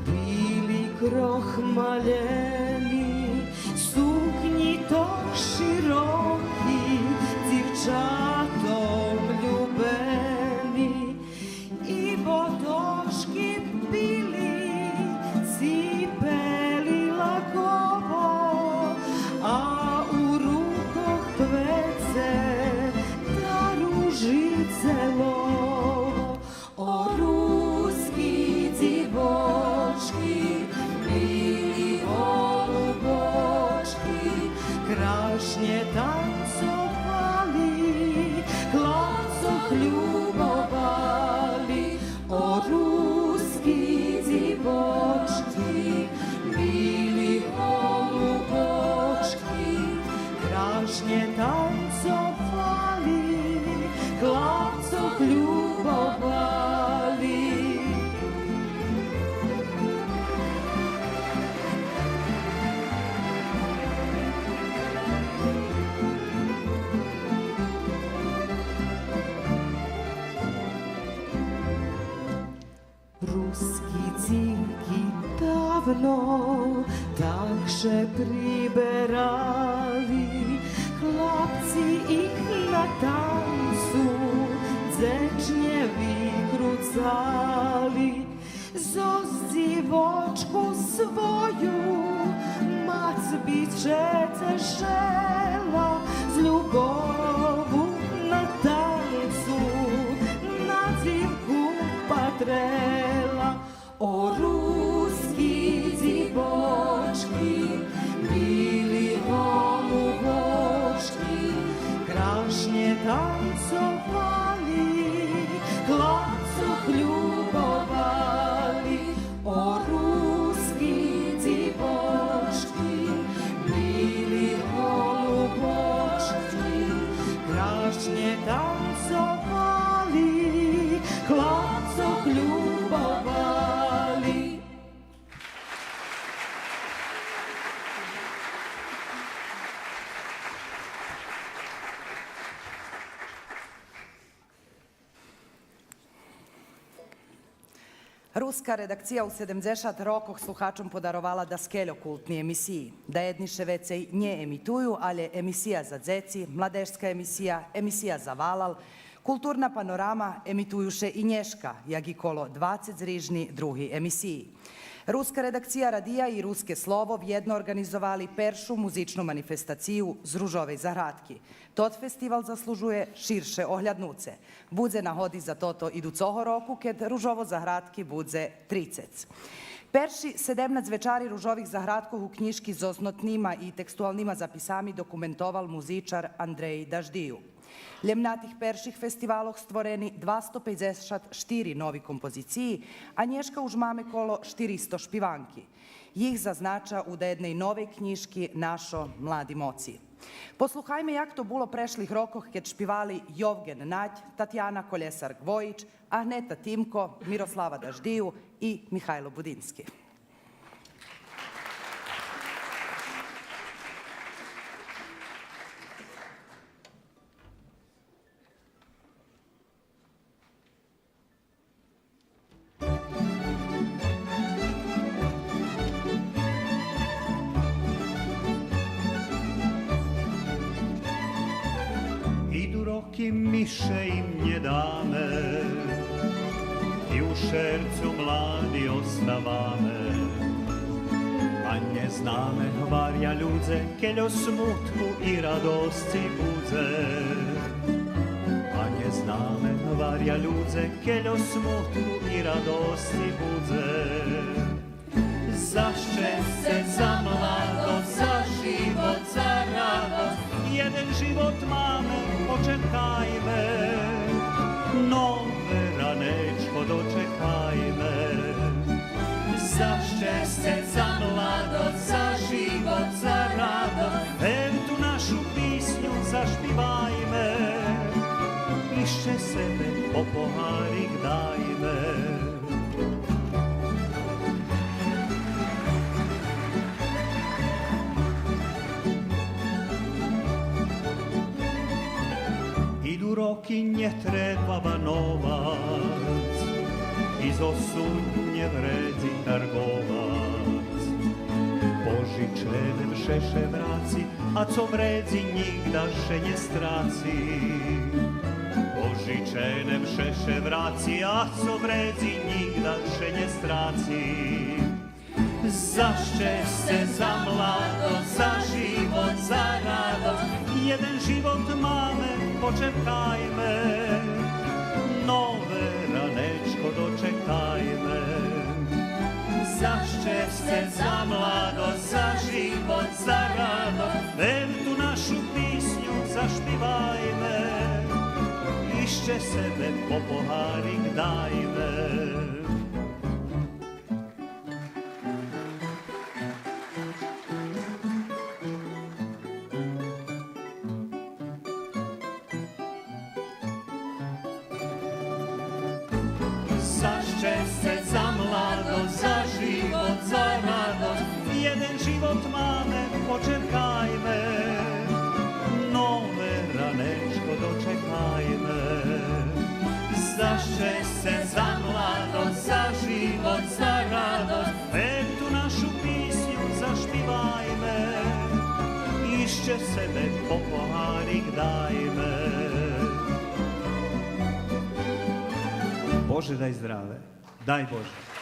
bili krohmaljeni, suknji tok široki, civčatom ljubeni, i botoški bili, cipeli lakovo, a u rukoh kvece, da ružice lovo. O ruski dzivočki, bili holubočki, krašnje tancovali, Ruski cinki davno takše priberali, chlapci ih na tancu dzečnjevi krucali. Zozzi vočku svoju mac bićete žela, z ljubovu na tancu nadzivku patrela. O ruski dzibočki, bili holubočki, krašnje tancovali, hlapcoh ljubovali. O ruski dzibočki, bili holubočki, krašnje tancovali, hlapcoh ljubovali. Ruska redakcija u 70 rokoh sluhačom podarovala da skeljo kultni emisiji. Da jedniše vecej nje emituju, ali emisija za dzeci, mladeška emisija, emisija za valal, kulturna panorama emitujuše i nješka, jak i kolo 20 zrižni drugi emisiji. Ruska redakcija radija i Ruske slovo vjedno organizovali peršu muzičnu manifestaciju z Ružove zahradki. Tot festival zaslužuje širše ohljadnuce. Budze nahodi za toto iducoho roku, ked Ružovo zahradki budze 30. Perši 17 večari Ružovih zahradkov u knjiški z osnotnima i tekstualnima zapisami dokumentoval muzičar Andrej Daždiju. Ljem na tih perših festivaloh stvoreni 254 novi kompoziciji, a nješka už mame kolo 400 špivanki. Jih zaznača u da jednej nove knjiški Našo mladi moci. Posluhajme jak to bilo prešlih rokoh kad špivali Jovgen Nadj, Tatjana Koljesar-Gvojić, Ahneta Timko, Miroslava Daždiju i Mihajlo Budinski. Roki miše im nje dame i u šercu mladi ostavame. A nje zname hvarja ljudze, keljo smutku i radosci budze. A nje zname hvarja ljudze, keljo smutku i radosci budze. Za šćence, za mladost, za život, za radost, jeden život máme, počekajme, nove ranečko dočekajme. Za šťastie, za mladost, za život, za radost, ven tu našu písňu zašpívajme. Ešte sebe po pohárik dajme. Idu roky, netrebava novac, i zo sudnje vredi targovac. Požičene všeše vraci, a co vredi nigda še ne straci. Požičene všeše vraci, a co vredi nigda še ne straci. Za šťastie, za mladost, za život, za radost, jeden život máme, počekajme, nové ranečko dočekajme. Za šťastie, za mladost, za život, za radost, ven tu našu písňu zašpívajme. Ešte sebe po pohárik dajme. Šťastie, za mladost, za život, za radost, jeden život máme, počekajme, nové ranečko dočekajme. Za šťastie, za mladost, za život, za radost. Etu našu pisnju zašpivajme, išće sebe po poharik dajme. Bože daj zdrave, daj Bože.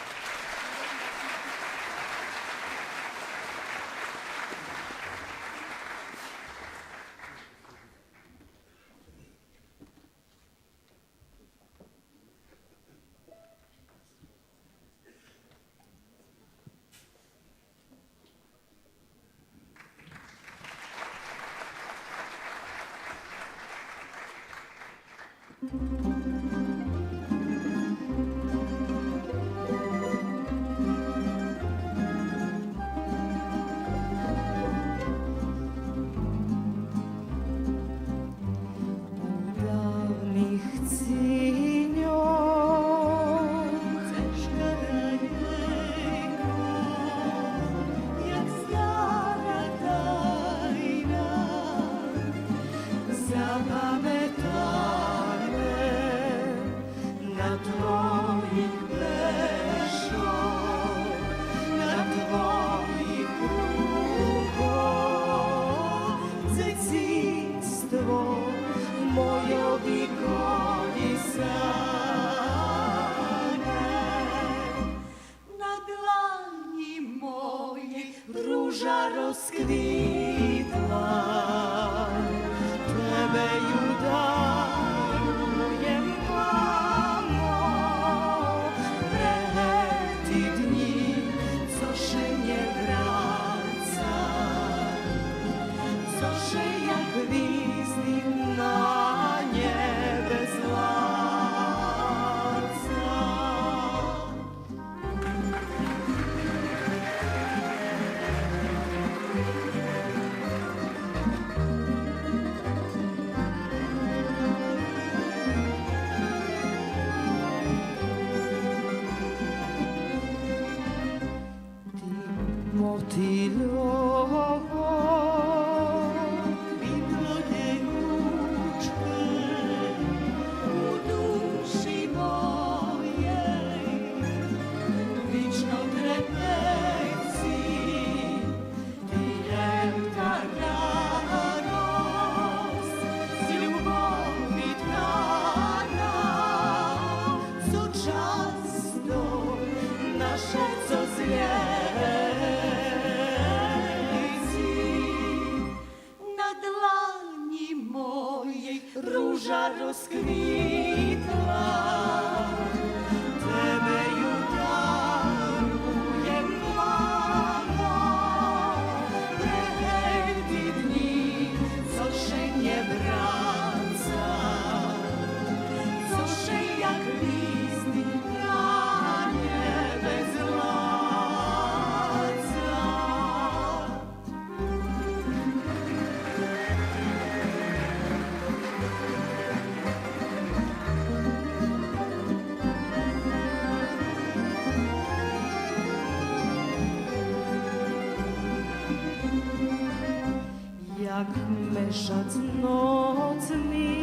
Mešac nocni,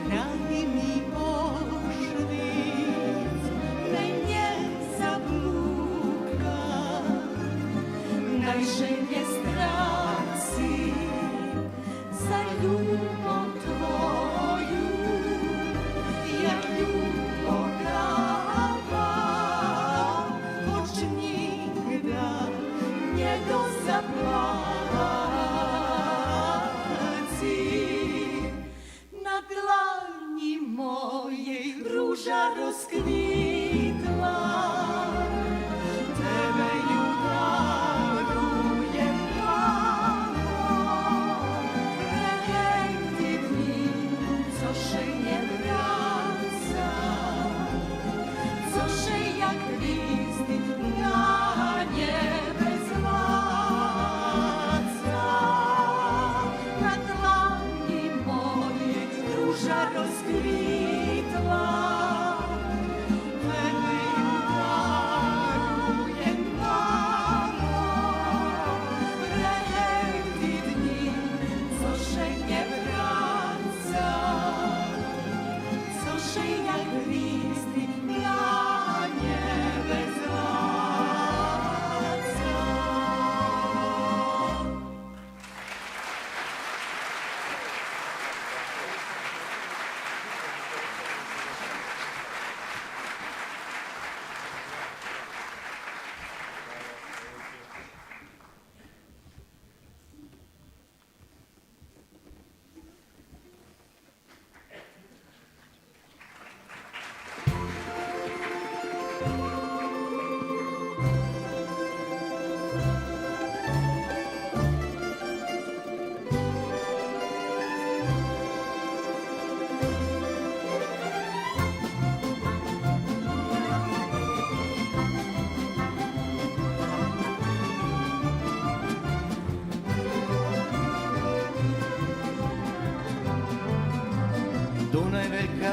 dragi mi ošvic, menje zabluka, najviše nje strasi za ljubav tvoju, jak ljubav prava, hoć nigda nje do zaplava.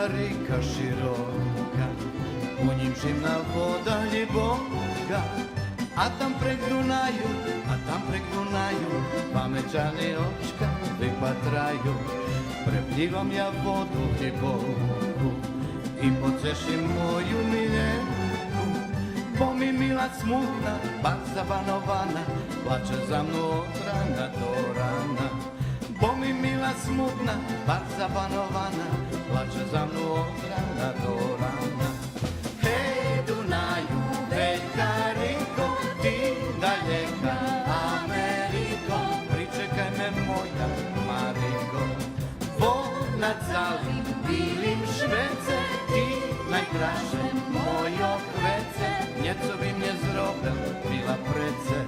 moja rika široka, u njim živna voda ljiboka, a tam prek Dunaju, pamećani očka vypatraju. Preplivam ja vodu ljiboku i podsešim moju miljenku. Bo mi mila smutna, bar zabanovana, plače za mnu od rana do rana. Bo mi mila smutna, bar zabanovana, plače za mnu od rana do rana. Hej Dunaju, veljka riko, ti daljeka Ameriko, pričekaj me moja Mariko. Volnac zalim, bilim švece, ti najkraše mojo kvece, njeco bi mnje zrobel, bila prece.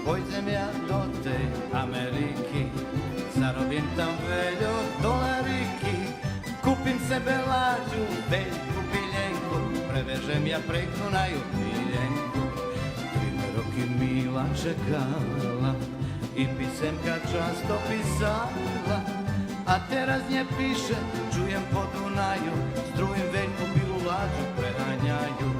Pojdem ja do tej Ameriky, zarobim tam veľo dolariki, kupim sebe lađu, veljku biljenku, prevežem ja prek Dunaju biljenku. 3 roky mila čekala i pisemka často pisala, a teraz nje piše, čujem po Dunaju, strujem veljku bilu lađu prehanjaju.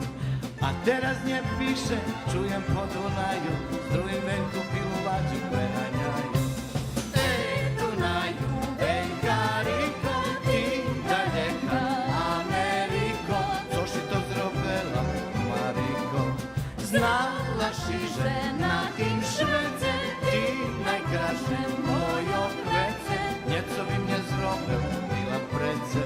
A teraz nje piše, čujem po Dunaju, strujem veljku bilu lađu prehanjaju. Ej Dunaju, veljka riko, ti daljeka Ameriko, co si to zrobela, Mariko? Znala si, že na tim švece, ti najkraše mojo kvece, njeco bi mnje zrobel, bila prece.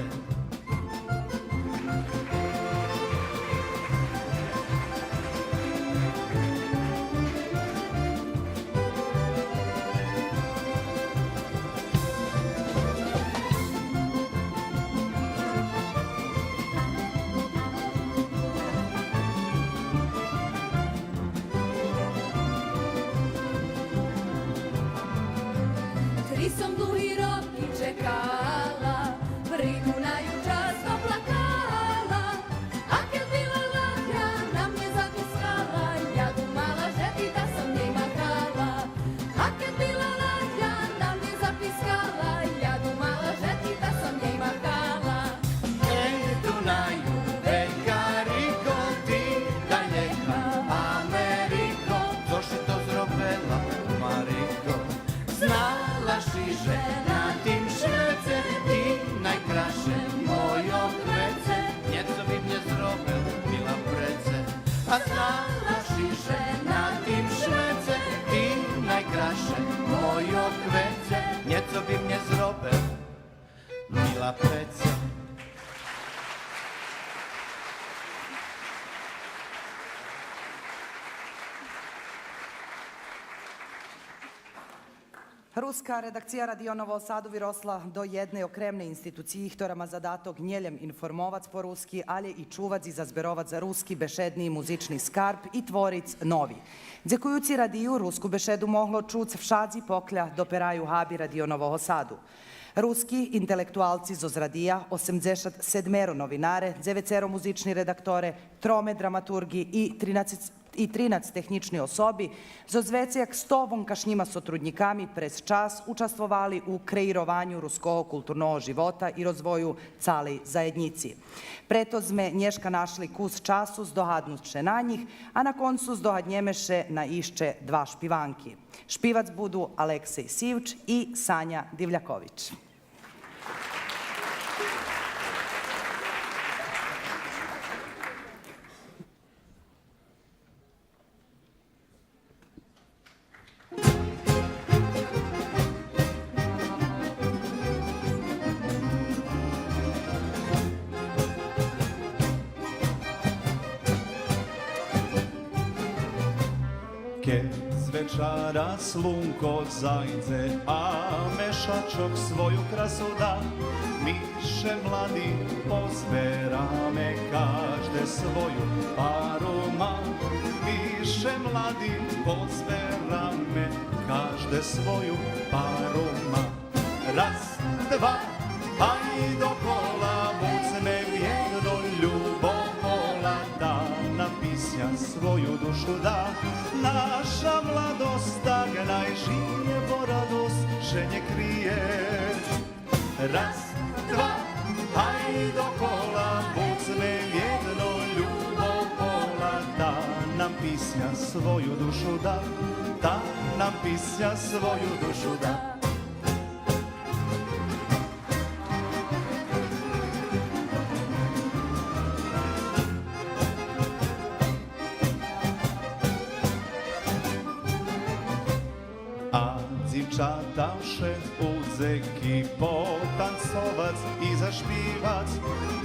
Tri sam duhi roki čekala, pri Dunaju často plakala, a kad bila lađa na mnje zapiskala, ja dumala že ti da sam njej makala. A kad bila lađa na mnje zapiskala, ja dumala že ti da sam njej makala. Ej Dunaju, veljka riko, ti daljeka Ameriko, co si to zrobela, Mariko? Znala si, že na tim švece, ti najkraše mojo kvece, njeco bi mnje zrobel, bila prece. A znala si, že na tim švece, ti najkraše mojo kvece, njeco bi mnje zrobel, bila prece. Ruska redakcija Radio Novo Sadu vyrosla do jednej okremnej instituciji, ktorá má zadatok nielem informovac po ruski, ali i čuvac i zazberovac za ruski bešedni muzični skarb i tvoric novi. Дзякуючи радiju, rusku bešedu moglo čuc všadzi poklja do peraju habi Radio Novo Sadu. Ruski intelektualci zoz radija, 87 novinare, 9 muzični redaktore, 3 dramaturgi i 13 tehnični osobi, zoz vecjak 100 vonkašnjima sotrudnikami prez čas učastvovali u kreirovanju ruskого kulturnog života i rozvoju calej zajednici. Preto sme nješka našli kus času zdohadnuše na njih, a na koncu zdohadnjemeše na išće 2 špivanki. Špivac budu Aleksej Sivč i Sanja Divljaković. Keď svet večara slunko zajde, a mešačok svoju krasu da. Miše mladi pozbera me, každe svoju paroma. Miše mladi pozbera me, každe svoju paroma. Raz, dva, hajde do kola, uzmem jedno ljubomola, da nam pisja svoju dušu da. Naša mladost tagna i živo radost ženje krije. Raz, dva, hajde do kola, uzmem jedno ljubomola, da nam pisja svoju dušu da. Da nam pisja svoju dušu da. Čatavše u zeki potancovac i zašpivac.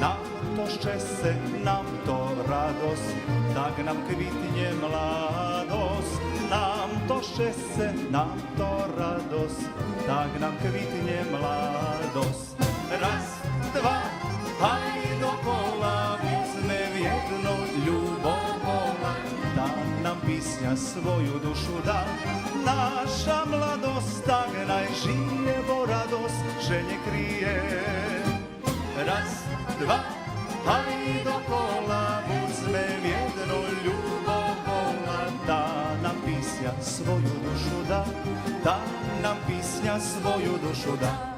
Nam to ščese, nam to radost, tak nam kvitnje mladost. Nam to ščese, nam to radost, tak nam kvitnje mladost. Raz, dva, hajde do kola, uzmem jedno ljubomola, da nam pisnja svoju dušu da. Naša mladost tagna i živo radost ženje krije. Raz, dva, hajde do kola, uzmem jedno ljubomola, da nam pisnja svoju dušu da. Da nam pisnja svoju dušu da.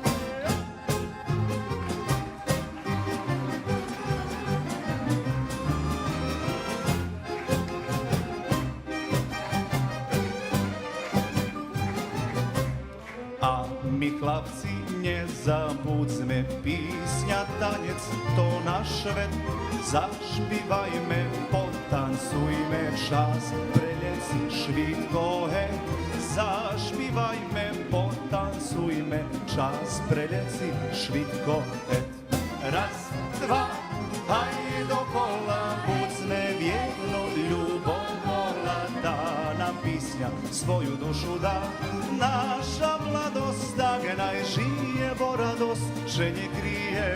Mi chlapci nie zabudzme, pisnja, tanjec, to naš svet. Zašpivajme, potancujme, čas preljeci švitko, he. Zašpivajme, potancujme, čas preljeci švitko, et. Raz, dva, hajde do kola, uzme jedno ljubomola, da nam pisnja svoju dušu da. Naša mladost tagna i živo radost ženje krije.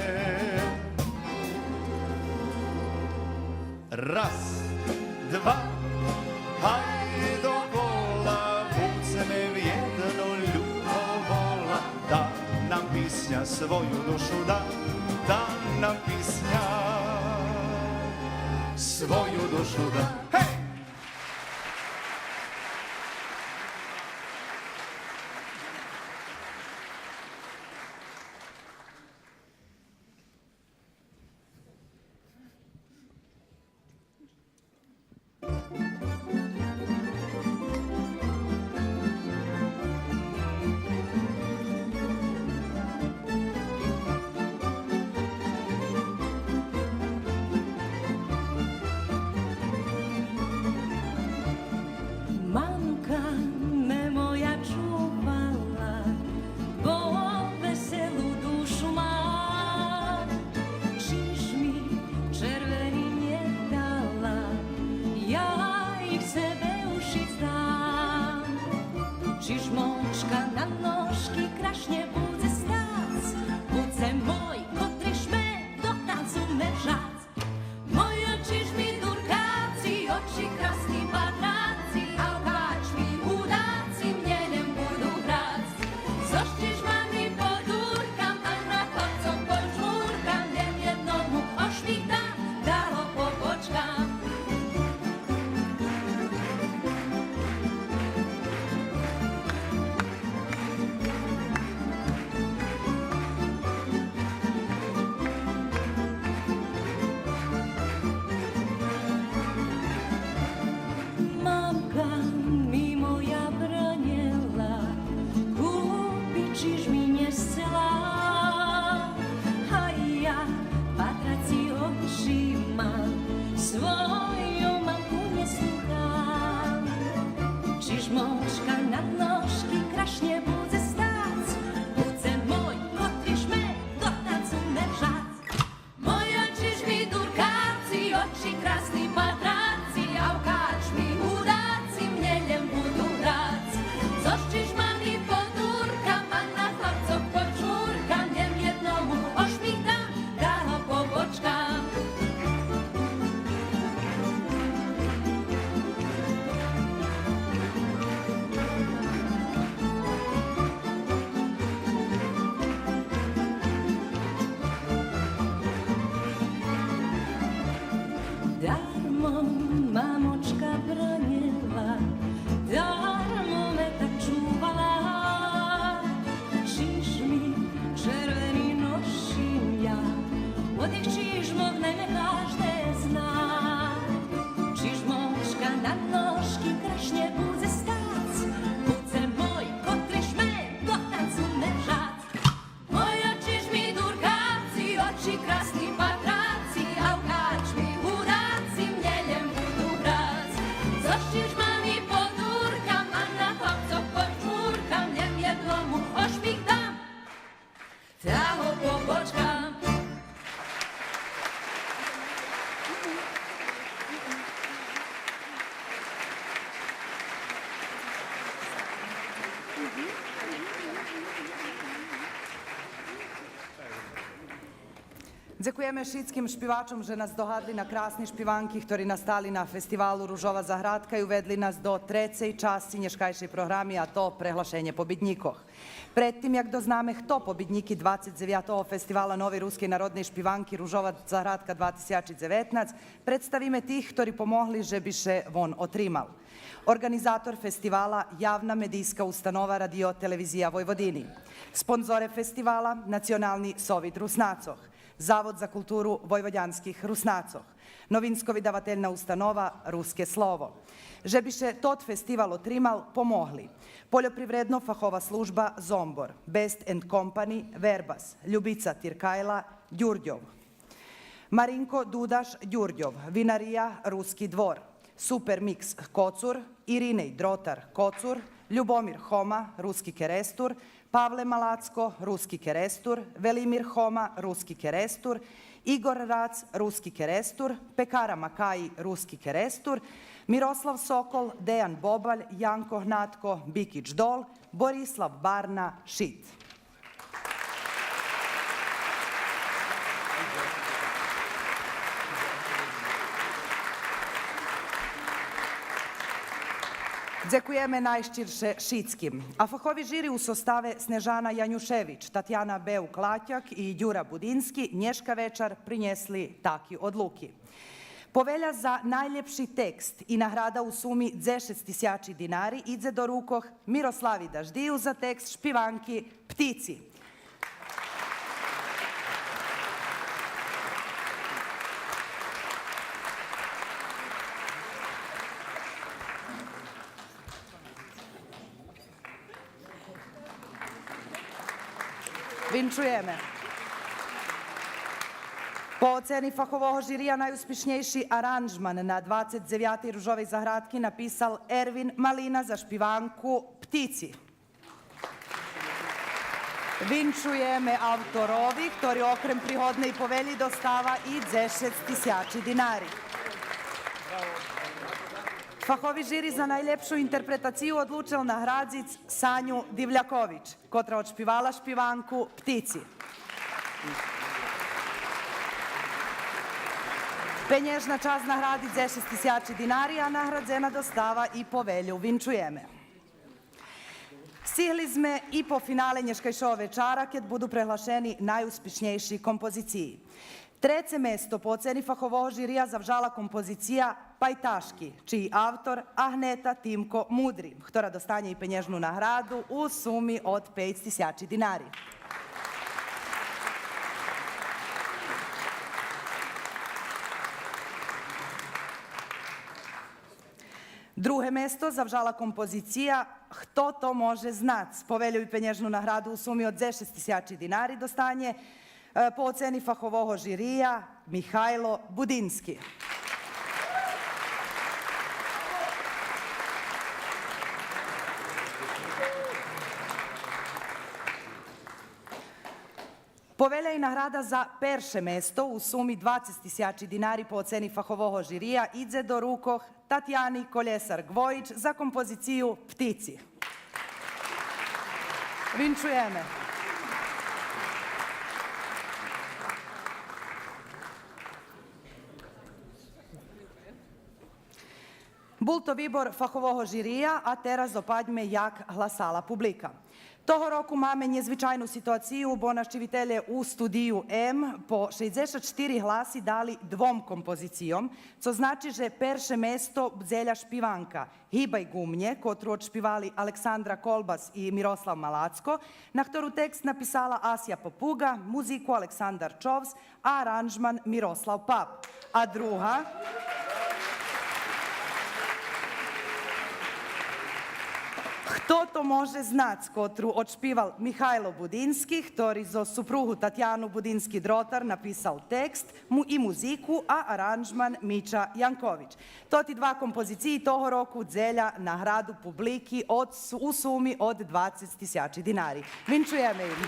Raz, dva, hajde do kola, uzmem jedno ljubomola, da nam pisnja svoju dušu da. Da nam pisnja svoju dušu da. Hej! Krasni patraci, a u kačmi udaci, mnjeljem budu vraci. Dziękujemy šitskim špivačom, že nas dohadli na krasni špivanki, ktorí nastali na festivalu Ružova zahradka i uvedli nas do trecej časti nješkajšej programi, a to prehlašenje pobjednikoh. Predtim, jak dozname kto pobjedniki 29. festivala Novi ruski narodni špivanki Ružova zahradka 2019, predstavime tih, ktorí pomohli, že biše von otrimal. Organizator festivala javna medijska ustanova Radio Televizija Vojvodini. Sponzore festivala Nacionalni sovjet Rusnacoh. Zavod za kulturu vojvodjanskih Rusnacoh. Novinsko vydavateljna ustanova Ruske slovo. Že biše tot festival otrimal pomogli. Poljoprivredno fahova služba Zombor, Best and Company, Verbas, Ljubica Tirkajla, Đurdjov. Marinko Dudaš Đurdjov, Vinarija Ruski dvor, Supermix Kocur, Irinej Drotar Kocur, Ljubomir Homa, Ruski kerestur, Pavle Malacko, Ruski kerestur, Velimir Homa, Ruski kerestur, Igor Rac, Ruski kerestur, Pekara Makaji, Ruski kerestur, Miroslav Sokol, Dejan Bobalj, Janko Hnatko, Bikić Dol, Borislav Barna, Šit. Dziękujemy najščirše šitskim. A fahovi žiri u sostave Snežana Janjušević, Tatjana Beuk-Latjak i Đura Budinski nješka večer prinjesli taki odluki. Povelja za najljepši tekst i nagrada u sumi 10.000 dinari idze do rukoh Miroslavi Daždiju za tekst špivanki Ptici. Vinčujeme. Po oceni fahovog žirija najuspješnejši aranžman na 29. Ružovej zahradki napisal Ervin Malina za špivanku Ptici. Vinčujeme avtorovi, ktorý okrem prihodnej povelji dostava i 10.000 dinari. Fahovi žiri za najljepšu interpretaciju odlučil nagradzit Sanju Divljaković, kotra odšpivala špivanku Ptici. Penježna čast nagradi 10.000 dinari, a nagradzena dostava i povelju. Vinčujeme. Stihli sme i po finale nješkajšova večara, kad budu prehlašeni najuspješnejši kompoziciji. Trece mesto po oceni fahovog žirija zavžala kompozicija Pajtaški, čiji autor Ahneta Timko Mudri, ktora dostanje i penježnu nagradu u sumi od 5.000 dinari. Druge mesto zavžala kompozicija Hto to može znat, povelju i penježnu nagradu u sumi od 10.000 dinari dostanje po oceni fahovog žirija Mihajlo Budinski. Povelja i nagrada za perše mesto u sumi 20.000 dinari po oceni fahovog žirija idze do rukoh Tatjani Koljesar-Gvojić za kompoziciju Ptici. Vinčujeme. Bul to vibor fahovog žirija, a teraz dopadme jak hlasala publika. Toho roku máme nezvyčajnu situaciju, bo naščivitelje u studiju M po 64 glasi dali dvom kompozicijom, co znači, že perše mesto bdzelja špivanka Hibaj gumnje, kotru odšpivali Aleksandra Kolbas i Miroslav Malacko, na ktoru tekst napisala Asja Popuga, muziku Aleksandar Čovs, a aranžman Miroslav Pap. A druga... Hto to može znat, kotru odšpival Mihajlo Budinski, ktorý zo supruhu Tatjanu Budinski-Drotar napisal tekst i muziku, a aranžman Mića Janković. Toti dva kompoziciji toho roku dzelja nagradu publiki u sumi od 20.000 dinari. Vinčujeme im.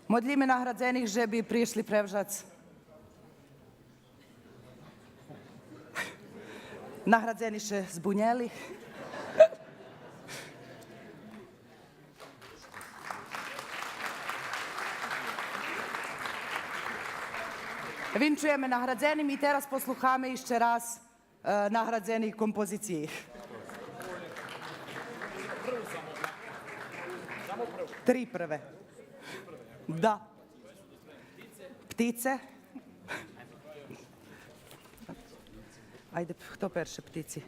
Modlíme nahradzených, že by prišli prevžac. Nahradzeni še zbunjeli. Vinčujeme nahradzenim i teraz posluhame išće raz nahradzeni kompoziciji. Tri prve. Da. Ptice. Ajde, kto perše ptici?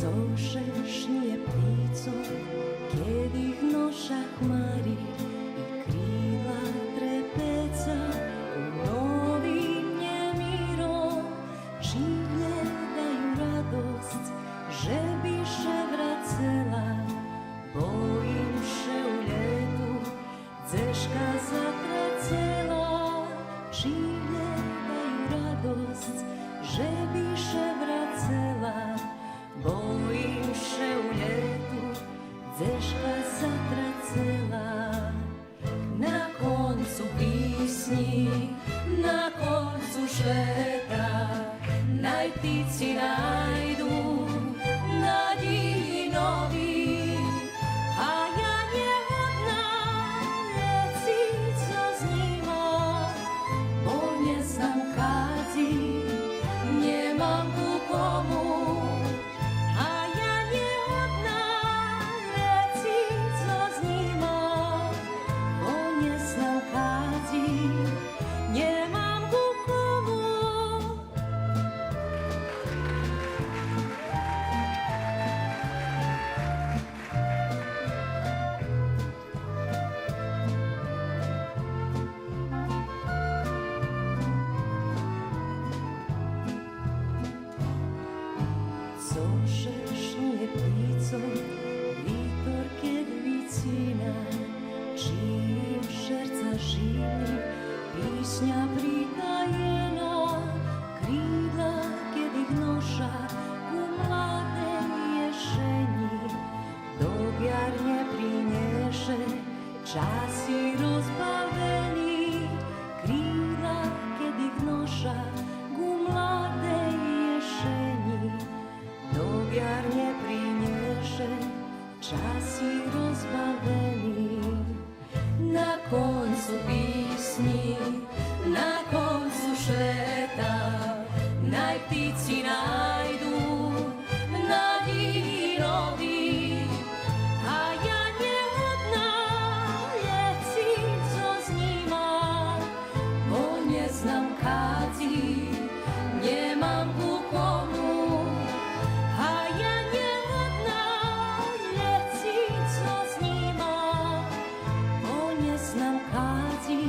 Zorzesz nie ptico, kiedy noša chmari i krila trepeca u novim nemirom, čivlje daju radost, že biše vracela, bojim še u ljetu, dzeška zatracela, čivlje daju radost, že biše vracela, bojim še u ljetu, dzeška zatracela. Na koncu pisnji, na koncu šveta, naj ptici najdu, nadji novi, a ja njehodna lecica z njima, bo ne znam kazi, nemam ku komu. Zorzesz nie ptico, vitorke vicina, čijim šerca žili, pisnja pritajena, krila kedih noša u mlade ješeni, dobjarnje prinješe, časi rozbaveni, krila kedih noša u mlade ješeni, dobjarnje prinješe, časi rozbaveni. Na koncu pisnji, na koncu šeta, naj ptici najdu, nadji novi, a ja njehodna lecico z njima, bo ne znam kazi, nemam ku komu. Znam kazi,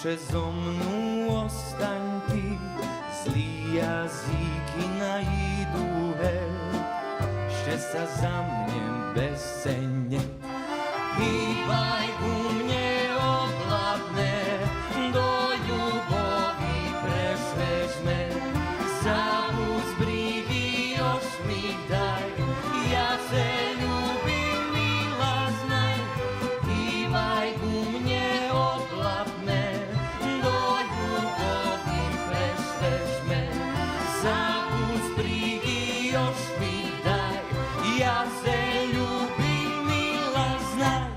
Duše zomnu ostaň ti, zlí jazyky najdu že sa zamnem bezcenne. Hýbaj ku mne obladné, do ľubovi presvedčme, zabud z bríky ošmi daj, ja se ľúbim, milá znaj. Hýbaj ku mne obladné, do ľubovi presvedčme, zabud z bríky ošmi daj, ja se ľúbim, milá znaj.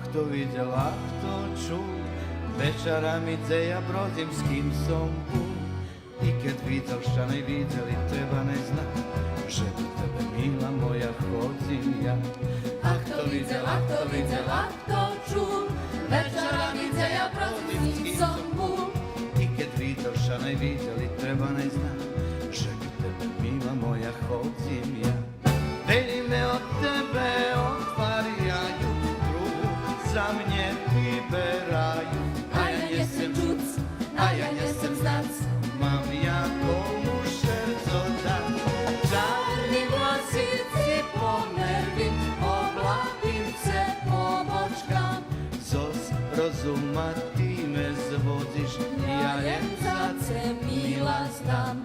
Kto videl, a kto čul, večerami gdje ja brozim s kim som bol. I keď videl, šta ne videli, treba ne zna, že do tebe, milá moja, chodzim ja. A kto videl, a kto videl, a kto čul, večerami gdje ja brozim s kim som bol. I keď videl, šta ne videli, treba ne zna, že do tebe, milá moja, chodzim ja. Veli me od tebe otvarjaju, za mne vyberaju. A ja jesem čuc, a ja jesem znac, mám ja komu šerco dať. čarni vlasici pomervim, oblapim se po bočkam. Zos rozuma ti me zvodiš, Ja jem za se mila znam.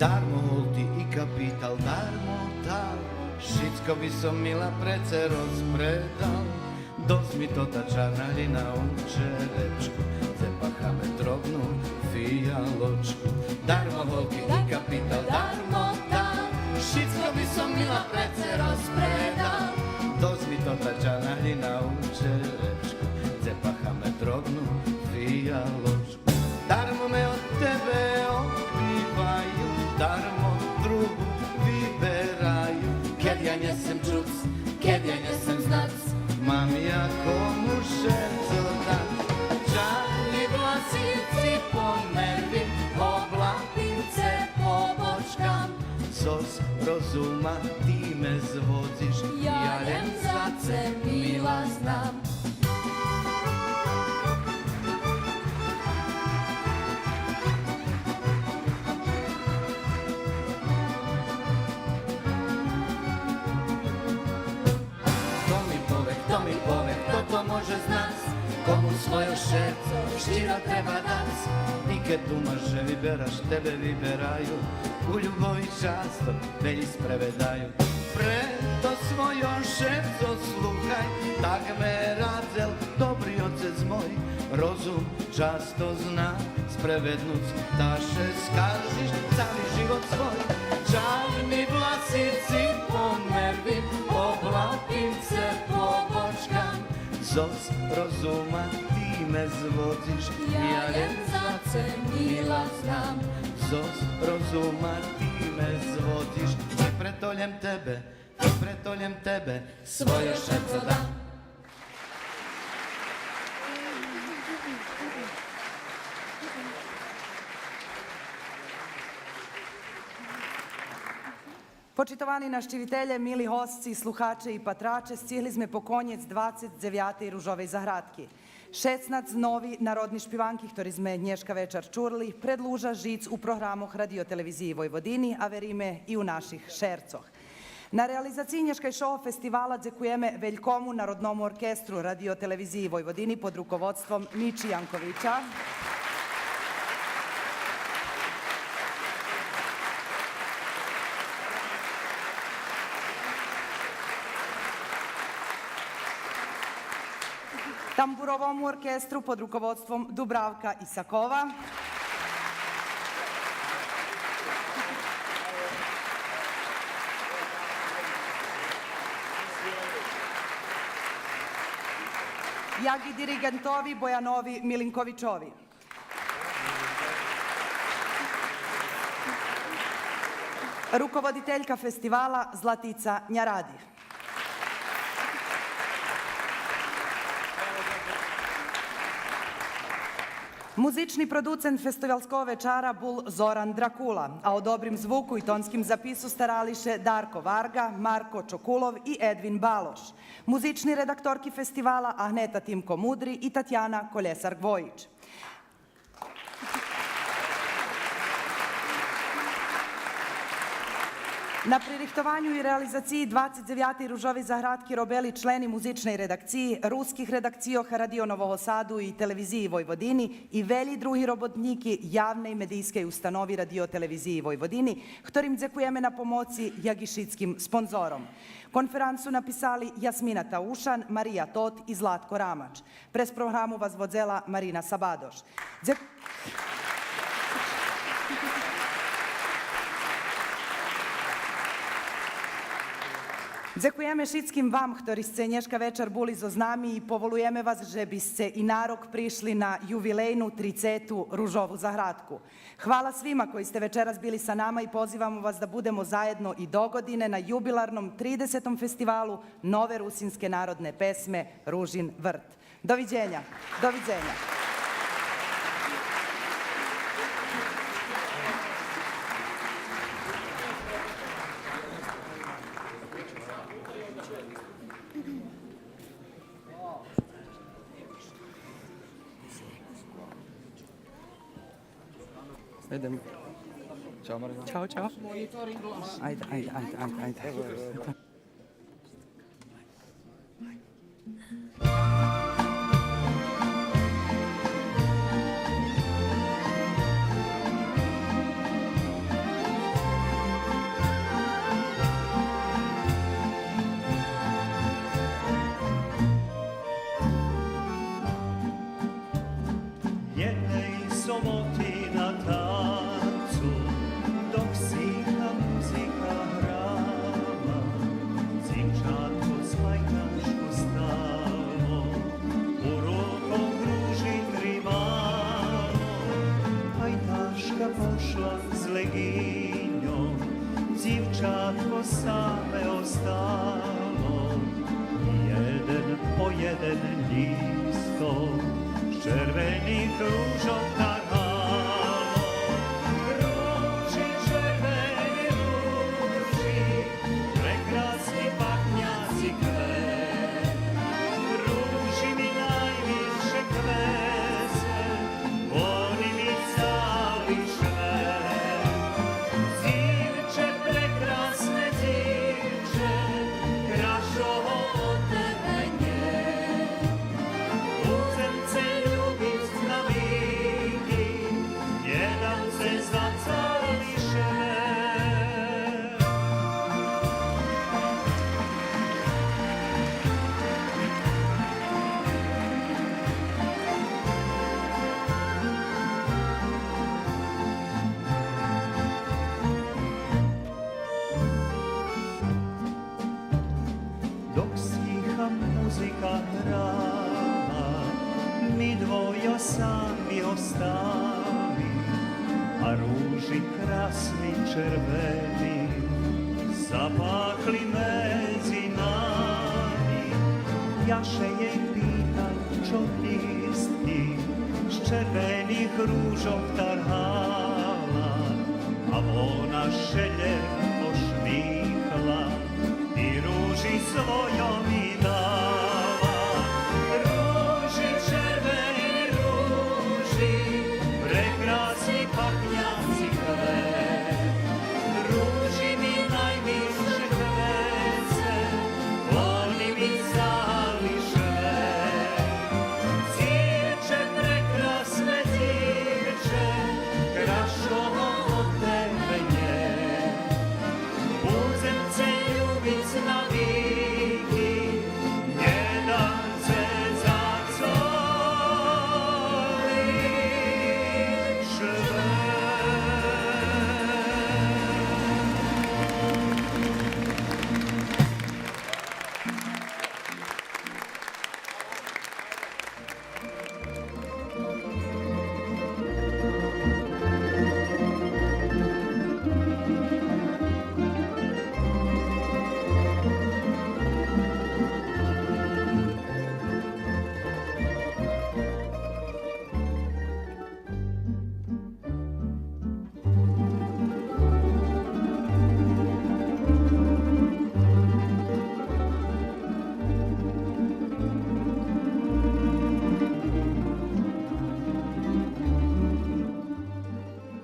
Darmo holti i kapital, darmo tal, šicko bi som mila prece rozpredal. Dozmi to ta čarnalina u čerečku, cepahame drobnu fijaločku. Darmo holti i kapital, darmo tal, Šicko bi som mila prece rozpredal. dozmi to ta čarnalina u čerečku, cepahame drobnu fijaločku. Darmo me od tebe opivaju, darmo drugu vyberaju. Keď ja nesem čuc, keď ja nesem znac, mám ja komu šerco dať. čarni vlasici pomervim, oblapim se po bočkam. Zos rozuma ti me zvodiš, Ja jem za se mila znam. Kto mi pove, kto to može znat, komu svojo šerco štiro treba dat. I kad dumaš, že vyberaš, tebe vyberaju, u ljubavi často velji sprevedaju. Preto svojo šerco sluhaj, tak me radzel, dobri otec moj, rozum často zna sprevednuc, taše skažiš cali život svoj. Čarni vlasici pomervim, oblapim se po bočkam. Zos rozuma ti me zvodiš, Ja jem za se mila znam. Zos rozuma ti me zvodiš, i pretoljem tebe, svoje šerco dam. Почитовани naščivitelje, mili hostci, sluhače i patrače, stihli sme po konjec 29. ružovej zahradki. 16 novi narodni špivanki, ktorí sme dneška večer čurli, predlúža žic u programoch radioteleviziji Vojvodini, a verime i u naših šercoh. Na realizaciji Nješkaj show festivala dzekujeme veljkomu Narodnomu orkestru radioteleviziji Vojvodini pod rukovodstvom Miči Jankovića. Tamburovom orkestru pod rukovodstvom Dubravka Isakova. Jagi dirigentovi Bojanovi Milinkovićovi. Rukovoditeljka festivala Zlatica Njaradi. Muzični producent festivalskog večara bul Zoran Drakula, a o dobrim zvuku i tonskim zapisu starališe Darko Varga, Marko Čokulov i Edvin Baloš. Muzični redaktorki festivala Ahneta Timko Mudri i Tatjana Koljesar-Gvojić. Na pririhtovanju i realizaciji 29. ružovi zahradki robeli členi muzičnej redakciji, ruskih redakcijoh Radio Novoho Sadu i televiziji Vojvodini i velji drugi robotniki javne i medijske ustanovi Radio televiziji Vojvodini, ktorim dzekujeme na pomoci jagišitskim sponzorom. Konferansu napisali Jasmina Taušan, Marija Tot i Zlatko Ramač. Pres programu vas vodzela Marina Sabadoš. Dzekujeme šitskim vam, ktorí ste dneška večer boli so nami, i povolujeme vas, že by ste i nárok prišli na juvilejnu 30. ružovu zahradku. Hvala svima koji ste večeras bili sa nama i pozivamo vas da budemo zajedno i dogodine na jubilarnom 30. festivalu nove rusinske narodne pesme Ružin vrt. Doviđenja. Doviđenja. Idemo. Ćao, Marina. Ćao, čao. Ajde. Same ostalo, jeden po jeden listom červenih ružov tarhalo. Ruži, červeni ruži, prekrasni pahnjaci kvet. Ruži mi najviše kvese, oni mi cali švet. Zivče prekrasne zivče, krašo od tebe nje. Uzem se ljubit na viki, jedan se zacališe. Dok stiha muzika hrana, mi dvojo sami ostali, a ruži krasni červeni zapahli mezi nami. Jaše jej pitam, čo isti z červenih ružov tarhala, a ona šelje pošmika. duši svojom i da